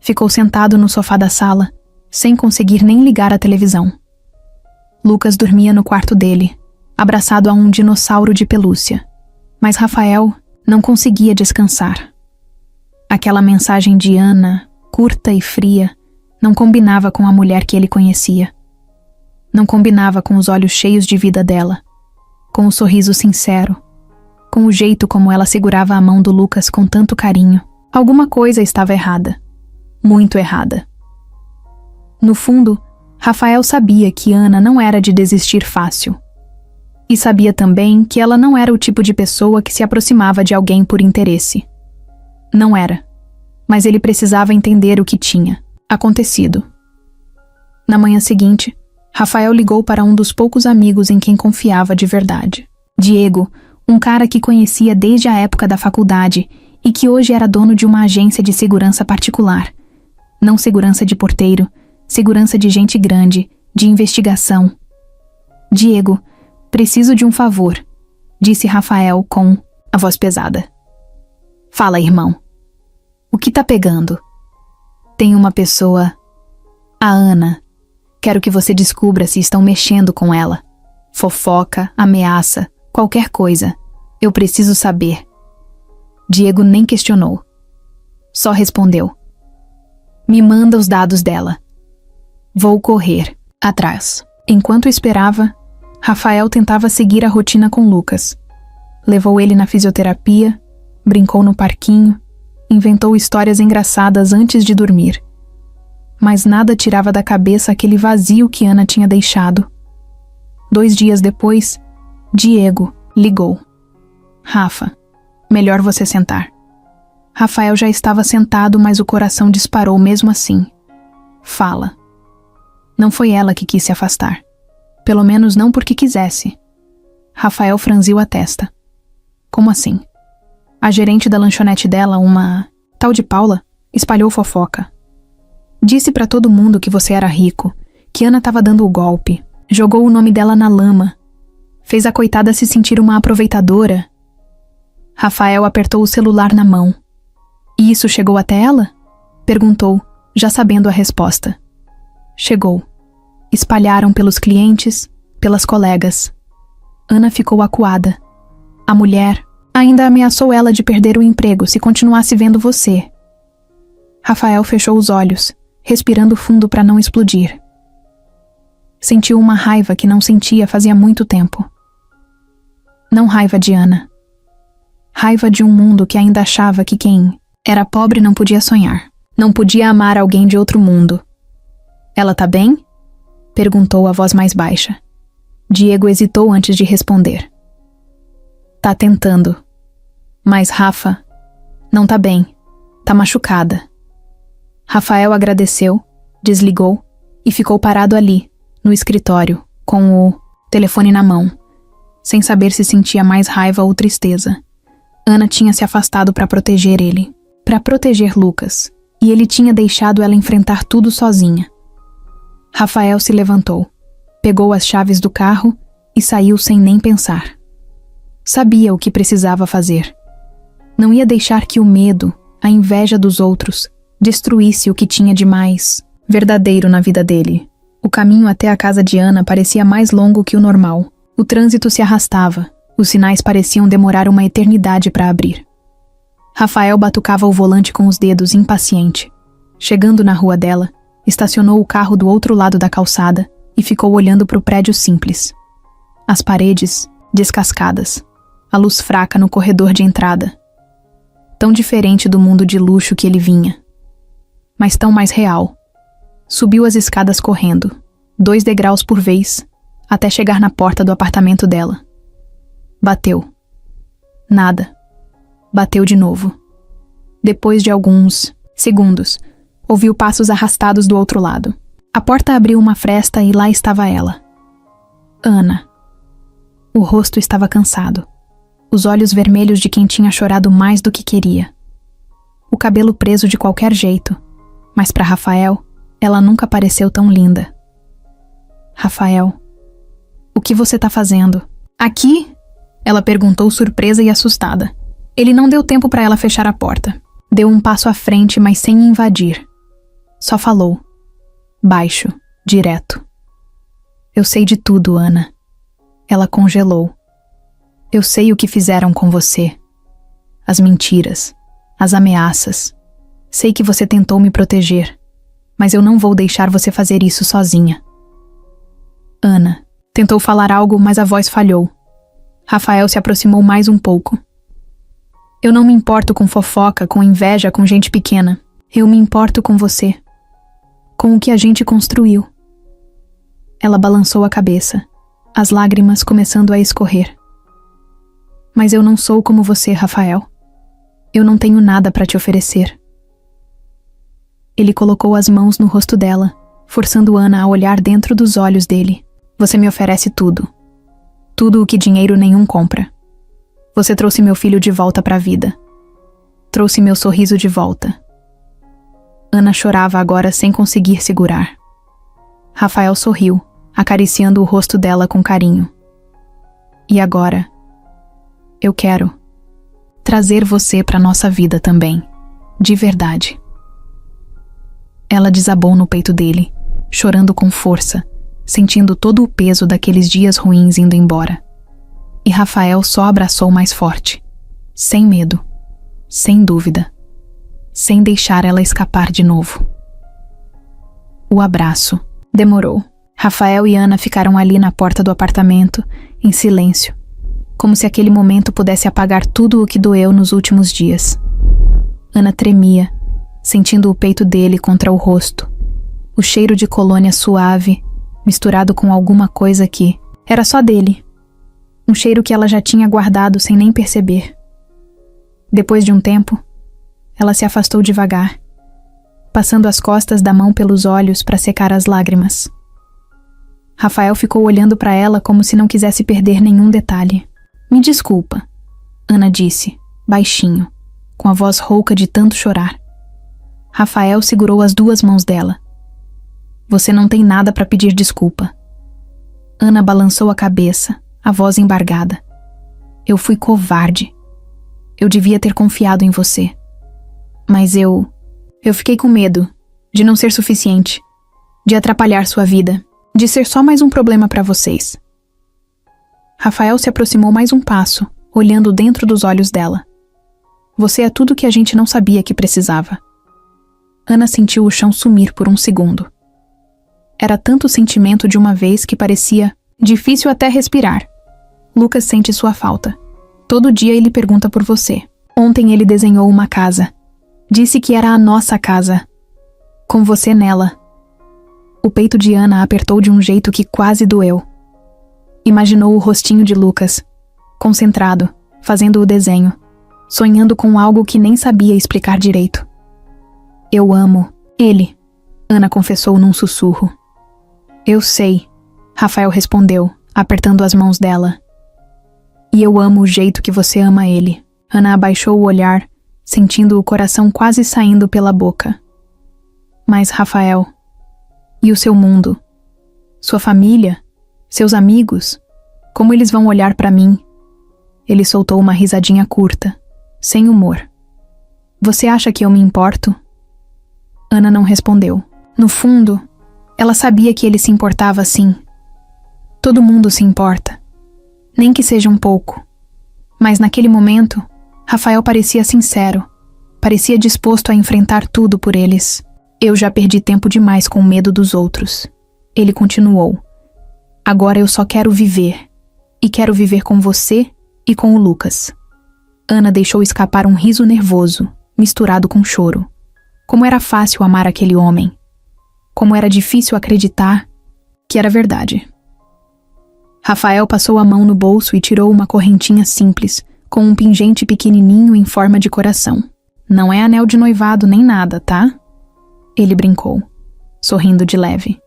Ficou sentado no sofá da sala, sem conseguir nem ligar a televisão. Lucas dormia no quarto dele, abraçado a um dinossauro de pelúcia. Mas Rafael não conseguia descansar. Aquela mensagem de Ana, curta e fria, não combinava com a mulher que ele conhecia. Não combinava com os olhos cheios de vida dela, com o sorriso sincero, com o jeito como ela segurava a mão do Lucas com tanto carinho. Alguma coisa estava errada. Muito errada. No fundo, Rafael sabia que Ana não era de desistir fácil. E sabia também que ela não era o tipo de pessoa que se aproximava de alguém por interesse. Não era. Mas ele precisava entender o que tinha acontecido. Na manhã seguinte, Rafael ligou para um dos poucos amigos em quem confiava de verdade. Diego, um cara que conhecia desde a época da faculdade e que hoje era dono de uma agência de segurança particular. Não segurança de porteiro, segurança de gente grande, de investigação. Diego, preciso de um favor, disse Rafael com a voz pesada. Fala, irmão. O que tá pegando? Tem uma pessoa... A Ana. Quero que você descubra se estão mexendo com ela. Fofoca, ameaça, qualquer coisa. Eu preciso saber. Diego nem questionou. Só respondeu. Me manda os dados dela. Vou correr atrás. Enquanto esperava, Rafael tentava seguir a rotina com Lucas. Levou ele na fisioterapia, brincou no parquinho, inventou histórias engraçadas antes de dormir. Mas nada tirava da cabeça aquele vazio que Ana tinha deixado. 2 dias depois, Diego ligou. Rafa, melhor você sentar. Rafael já estava sentado, mas o coração disparou mesmo assim. Fala. Não foi ela que quis se afastar. Pelo menos não porque quisesse. Rafael franziu a testa. Como assim? A gerente da lanchonete dela, uma tal de Paula, espalhou fofoca. Disse pra todo mundo que você era rico, que Ana estava dando o golpe, jogou o nome dela na lama, fez a coitada se sentir uma aproveitadora. Rafael apertou o celular na mão. E isso chegou até ela? Perguntou, já sabendo a resposta. Chegou. Espalharam pelos clientes, pelas colegas. Ana ficou acuada. A mulher ainda ameaçou ela de perder o emprego se continuasse vendo você. Rafael fechou os olhos, respirando fundo para não explodir. Sentiu uma raiva que não sentia fazia muito tempo. Não raiva de Ana. Raiva de um mundo que ainda achava que quem era pobre não podia sonhar. Não podia amar alguém de outro mundo. Ela tá bem? Perguntou a voz mais baixa. Diego hesitou antes de responder. Tá tentando. Mas Rafa não tá bem. Tá machucada. Rafael agradeceu, desligou e ficou parado ali, no escritório, com o telefone na mão, sem saber se sentia mais raiva ou tristeza. Ana tinha se afastado para proteger ele, para proteger Lucas, e ele tinha deixado ela enfrentar tudo sozinha. Rafael se levantou, pegou as chaves do carro e saiu sem nem pensar. Sabia o que precisava fazer. Não ia deixar que o medo, a inveja dos outros, destruísse o que tinha de mais verdadeiro na vida dele. O caminho até a casa de Ana parecia mais longo que o normal. O trânsito se arrastava. Os sinais pareciam demorar uma eternidade para abrir. Rafael batucava o volante com os dedos, impaciente. Chegando na rua dela, estacionou o carro do outro lado da calçada e ficou olhando para o prédio simples. As paredes, descascadas. A luz fraca no corredor de entrada. Tão diferente do mundo de luxo que ele vinha. Mas tão mais real. Subiu as escadas correndo, 2 degraus por vez, até chegar na porta do apartamento dela. Bateu. Nada. Bateu de novo. Depois de alguns segundos, ouviu passos arrastados do outro lado. A porta abriu uma fresta e lá estava ela. Ana. O rosto estava cansado. Os olhos vermelhos de quem tinha chorado mais do que queria. O cabelo preso de qualquer jeito, mas para Rafael, ela nunca pareceu tão linda. Rafael, o que você tá fazendo? Aqui? Ela perguntou surpresa e assustada. Ele não deu tempo para ela fechar a porta. Deu um passo à frente, mas sem invadir. Só falou. Baixo, direto. Eu sei de tudo, Ana. Ela congelou. Eu sei o que fizeram com você. As mentiras, as ameaças. Sei que você tentou me proteger, mas eu não vou deixar você fazer isso sozinha. Ana tentou falar algo, mas a voz falhou. Rafael se aproximou mais um pouco. Eu não me importo com fofoca, com inveja, com gente pequena. Eu me importo com você. Com o que a gente construiu. Ela balançou a cabeça, as lágrimas começando a escorrer. Mas eu não sou como você, Rafael. Eu não tenho nada para te oferecer. Ele colocou as mãos no rosto dela, forçando Ana a olhar dentro dos olhos dele. Você me oferece tudo. Tudo o que dinheiro nenhum compra. Você trouxe meu filho de volta para a vida. Trouxe meu sorriso de volta. Ana chorava agora sem conseguir segurar. Rafael sorriu, acariciando o rosto dela com carinho. E agora, eu quero trazer você para nossa vida também, de verdade. Ela desabou no peito dele, chorando com força, sentindo todo o peso daqueles dias ruins indo embora. E Rafael só abraçou mais forte, sem medo, sem dúvida, sem deixar ela escapar de novo. O abraço demorou. Rafael e Ana ficaram ali na porta do apartamento, em silêncio, como se aquele momento pudesse apagar tudo o que doeu nos últimos dias. Ana tremia, sentindo o peito dele contra o rosto, o cheiro de colônia suave, misturado com alguma coisa que era só dele. Um cheiro que ela já tinha guardado sem nem perceber. Depois de um tempo, ela se afastou devagar, passando as costas da mão pelos olhos para secar as lágrimas. Rafael ficou olhando para ela como se não quisesse perder nenhum detalhe. Me desculpa, Ana disse, baixinho, com a voz rouca de tanto chorar. Rafael segurou as 2 mãos dela. Você não tem nada para pedir desculpa. Ana balançou a cabeça, a voz embargada. Eu fui covarde. Eu devia ter confiado em você. Mas eu fiquei com medo de não ser suficiente, de atrapalhar sua vida, de ser só mais um problema para vocês. Rafael se aproximou mais um passo, olhando dentro dos olhos dela. Você é tudo que a gente não sabia que precisava. Ana sentiu o chão sumir por um segundo. Era tanto sentimento de uma vez que parecia difícil até respirar. Lucas sente sua falta. Todo dia ele pergunta por você. Ontem ele desenhou uma casa. Disse que era a nossa casa. Com você nela. O peito de Ana apertou de um jeito que quase doeu. Imaginou o rostinho de Lucas, concentrado, fazendo o desenho, sonhando com algo que nem sabia explicar direito. Eu amo ele, Ana confessou num sussurro. Eu sei, Rafael respondeu, apertando as mãos dela. E eu amo o jeito que você ama ele. Ana abaixou o olhar, sentindo o coração quase saindo pela boca. Mas Rafael, e o seu mundo? Sua família? Seus amigos? Como eles vão olhar para mim? Ele soltou uma risadinha curta, sem humor. Você acha que eu me importo? Ana não respondeu. No fundo, ela sabia que ele se importava sim. Todo mundo se importa. Nem que seja um pouco. Mas naquele momento, Rafael parecia sincero. Parecia disposto a enfrentar tudo por eles. Eu já perdi tempo demais com medo dos outros. Ele continuou. Agora eu só quero viver. E quero viver com você e com o Lucas. Ana deixou escapar um riso nervoso, misturado com choro. Como era fácil amar aquele homem. Como era difícil acreditar que era verdade. Rafael passou a mão no bolso e tirou uma correntinha simples, com um pingente pequenininho em forma de coração. Não é anel de noivado nem nada, tá? Ele brincou, sorrindo de leve.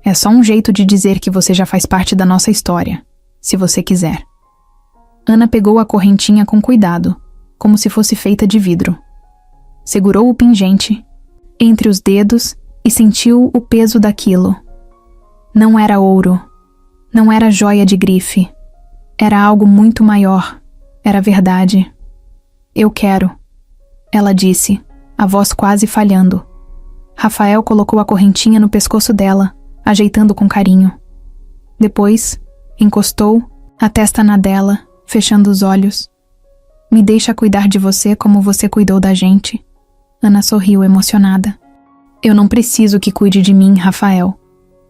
É só um jeito de dizer que você já faz parte da nossa história, se você quiser. Ana pegou a correntinha com cuidado, como se fosse feita de vidro. Segurou o pingente entre os dedos e sentiu o peso daquilo. Não era ouro, não era joia de grife. Era algo muito maior, era verdade. Eu quero, ela disse, a voz quase falhando. Rafael colocou a correntinha no pescoço dela, ajeitando com carinho. Depois, encostou a testa na dela, fechando os olhos. Me deixa cuidar de você como você cuidou da gente. Ana sorriu emocionada. Eu não preciso que cuide de mim, Rafael.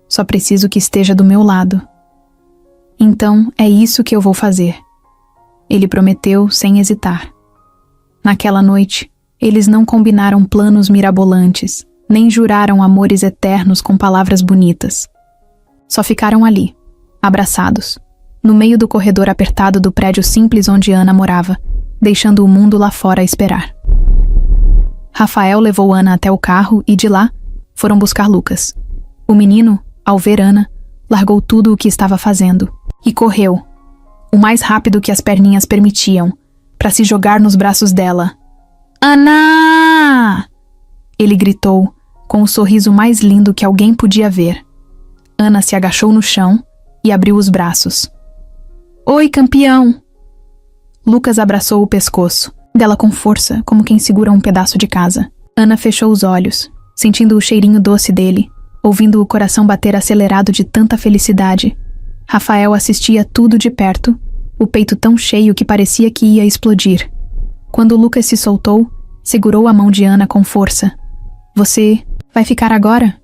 Só preciso que esteja do meu lado. Então, é isso que eu vou fazer. Ele prometeu sem hesitar. Naquela noite, eles não combinaram planos mirabolantes, nem juraram amores eternos com palavras bonitas. Só ficaram ali, abraçados, no meio do corredor apertado do prédio simples onde Ana morava, deixando o mundo lá fora a esperar. Rafael levou Ana até o carro e, de lá, foram buscar Lucas. O menino, ao ver Ana, largou tudo o que estava fazendo e correu, o mais rápido que as perninhas permitiam, para se jogar nos braços dela. Ana! Ele gritou, com o sorriso mais lindo que alguém podia ver. Ana se agachou no chão e abriu os braços. Oi, campeão! Lucas abraçou o pescoço dela com força, como quem segura um pedaço de casa. Ana fechou os olhos, sentindo o cheirinho doce dele, ouvindo o coração bater acelerado de tanta felicidade. Rafael assistia tudo de perto, o peito tão cheio que parecia que ia explodir. Quando Lucas se soltou, segurou a mão de Ana com força. Você vai ficar agora?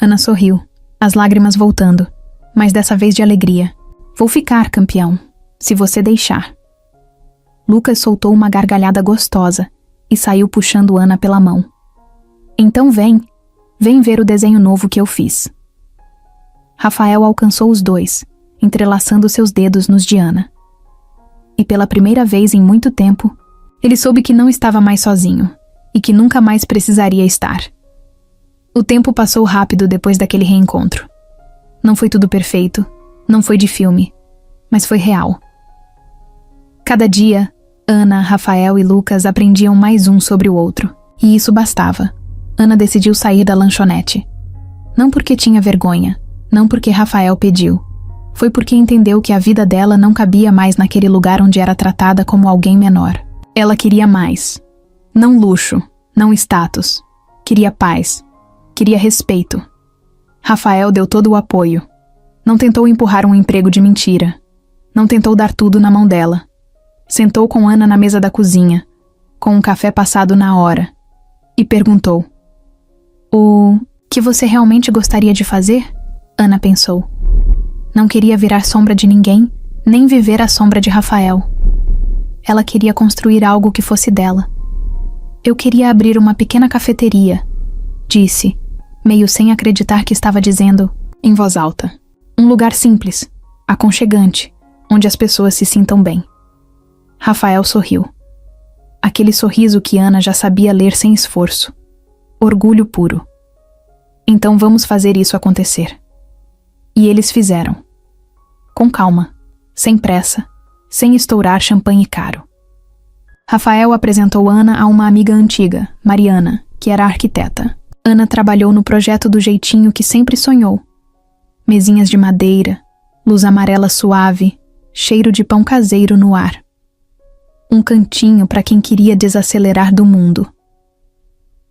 Ana sorriu, as lágrimas voltando, mas dessa vez de alegria. Vou ficar, campeão, se você deixar. Lucas soltou uma gargalhada gostosa e saiu puxando Ana pela mão. Então vem ver o desenho novo que eu fiz. Rafael alcançou os dois, entrelaçando seus dedos nos de Ana. E pela primeira vez em muito tempo, ele soube que não estava mais sozinho e que nunca mais precisaria estar. O tempo passou rápido depois daquele reencontro. Não foi tudo perfeito, não foi de filme, mas foi real. Cada dia, Ana, Rafael e Lucas aprendiam mais um sobre o outro, e isso bastava. Ana decidiu sair da lanchonete. Não porque tinha vergonha, não porque Rafael pediu. Foi porque entendeu que a vida dela não cabia mais naquele lugar onde era tratada como alguém menor. Ela queria mais. Não luxo, não status. Queria paz. Queria respeito. Rafael deu todo o apoio. Não tentou empurrar um emprego de mentira. Não tentou dar tudo na mão dela. Sentou com Ana na mesa da cozinha, com um café passado na hora, e perguntou: O que você realmente gostaria de fazer? Ana pensou. Não queria virar sombra de ninguém, nem viver à sombra de Rafael. Ela queria construir algo que fosse dela. Eu queria abrir uma pequena cafeteria, disse, meio sem acreditar que estava dizendo, em voz alta. Um lugar simples, aconchegante, onde as pessoas se sintam bem. Rafael sorriu. Aquele sorriso que Ana já sabia ler sem esforço. Orgulho puro. Então vamos fazer isso acontecer. E eles fizeram. Com calma, sem pressa, sem estourar champanhe caro. Rafael apresentou Ana a uma amiga antiga, Mariana, que era arquiteta. Ana trabalhou no projeto do jeitinho que sempre sonhou. Mesinhas de madeira, luz amarela suave, cheiro de pão caseiro no ar. Um cantinho para quem queria desacelerar do mundo.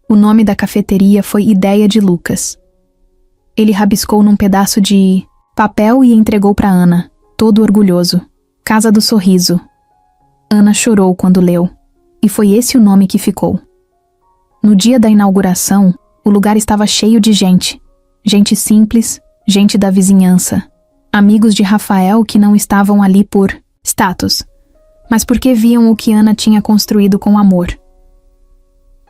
O nome da cafeteria foi ideia de Lucas. Ele rabiscou num pedaço de papel e entregou para Ana, todo orgulhoso. Casa do Sorriso. Ana chorou quando leu, e foi esse o nome que ficou. No dia da inauguração, o lugar estava cheio de gente. Gente simples, gente da vizinhança. Amigos de Rafael que não estavam ali por status, mas porque viam o que Ana tinha construído com amor.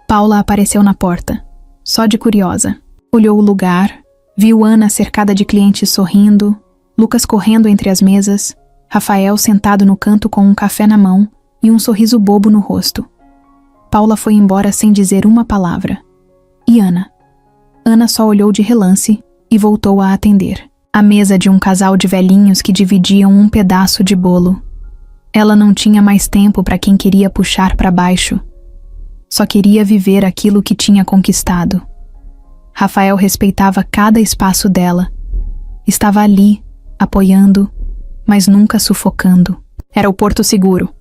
Paula apareceu na porta, só de curiosa. Olhou o lugar, viu Ana cercada de clientes sorrindo, Lucas correndo entre as mesas, Rafael sentado no canto com um café na mão e um sorriso bobo no rosto. Paula foi embora sem dizer uma palavra. E Ana? Ana só olhou de relance e voltou a atender. A mesa de um casal de velhinhos que dividiam um pedaço de bolo. Ela não tinha mais tempo para quem queria puxar para baixo. Só queria viver aquilo que tinha conquistado. Rafael respeitava cada espaço dela. Estava ali, apoiando, mas nunca sufocando. Era o porto seguro.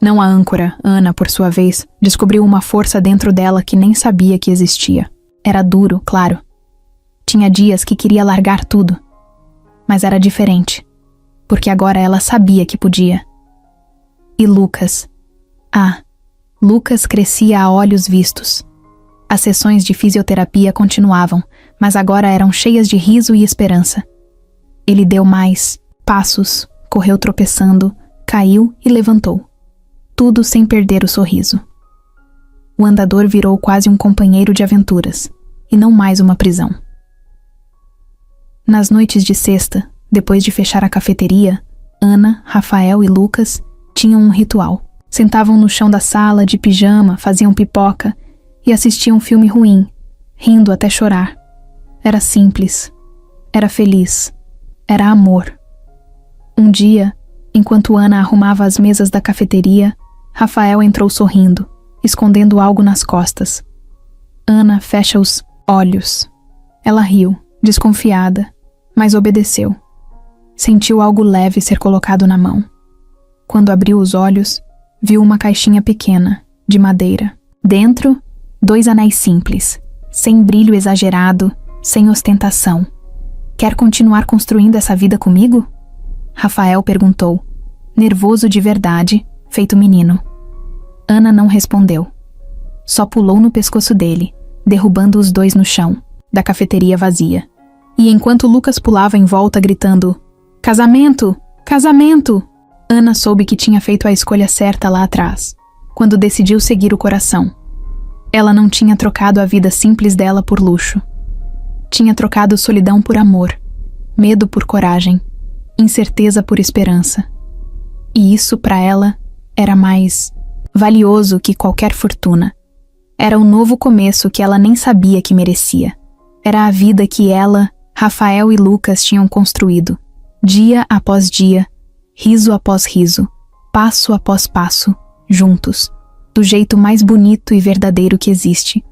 Não a âncora. Ana, por sua vez, descobriu uma força dentro dela que nem sabia que existia. Era duro, claro. Tinha dias que queria largar tudo. Mas era diferente, porque agora ela sabia que podia. E Lucas? Lucas crescia a olhos vistos. As sessões de fisioterapia continuavam, mas agora eram cheias de riso e esperança. Ele deu mais passos, correu tropeçando, caiu e levantou. Tudo sem perder o sorriso. O andador virou quase um companheiro de aventuras, e não mais uma prisão. Nas noites de sexta, depois de fechar a cafeteria, Ana, Rafael e Lucas tinham um ritual. Sentavam no chão da sala, de pijama, faziam pipoca e assistiam um filme ruim, rindo até chorar. Era simples. Era feliz. Era amor. Um dia, enquanto Ana arrumava as mesas da cafeteria, Rafael entrou sorrindo, escondendo algo nas costas. Ana fecha os olhos. Ela riu, desconfiada, mas obedeceu. Sentiu algo leve ser colocado na mão. Quando abriu os olhos, viu uma caixinha pequena, de madeira. Dentro, 2 anéis simples, sem brilho exagerado, sem ostentação. Quer continuar construindo essa vida comigo? Rafael perguntou, nervoso de verdade, feito menino. Ana não respondeu. Só pulou no pescoço dele, derrubando os dois no chão, da cafeteria vazia. E enquanto Lucas pulava em volta gritando, "Casamento! Casamento!", Ana soube que tinha feito a escolha certa lá atrás, quando decidiu seguir o coração. Ela não tinha trocado a vida simples dela por luxo. Tinha trocado solidão por amor, medo por coragem, incerteza por esperança. E isso, para ela, era mais valioso que qualquer fortuna. Era um novo começo que ela nem sabia que merecia. Era a vida que ela, Rafael e Lucas tinham construído, dia após dia, riso após riso, passo após passo, juntos, do jeito mais bonito e verdadeiro que existe,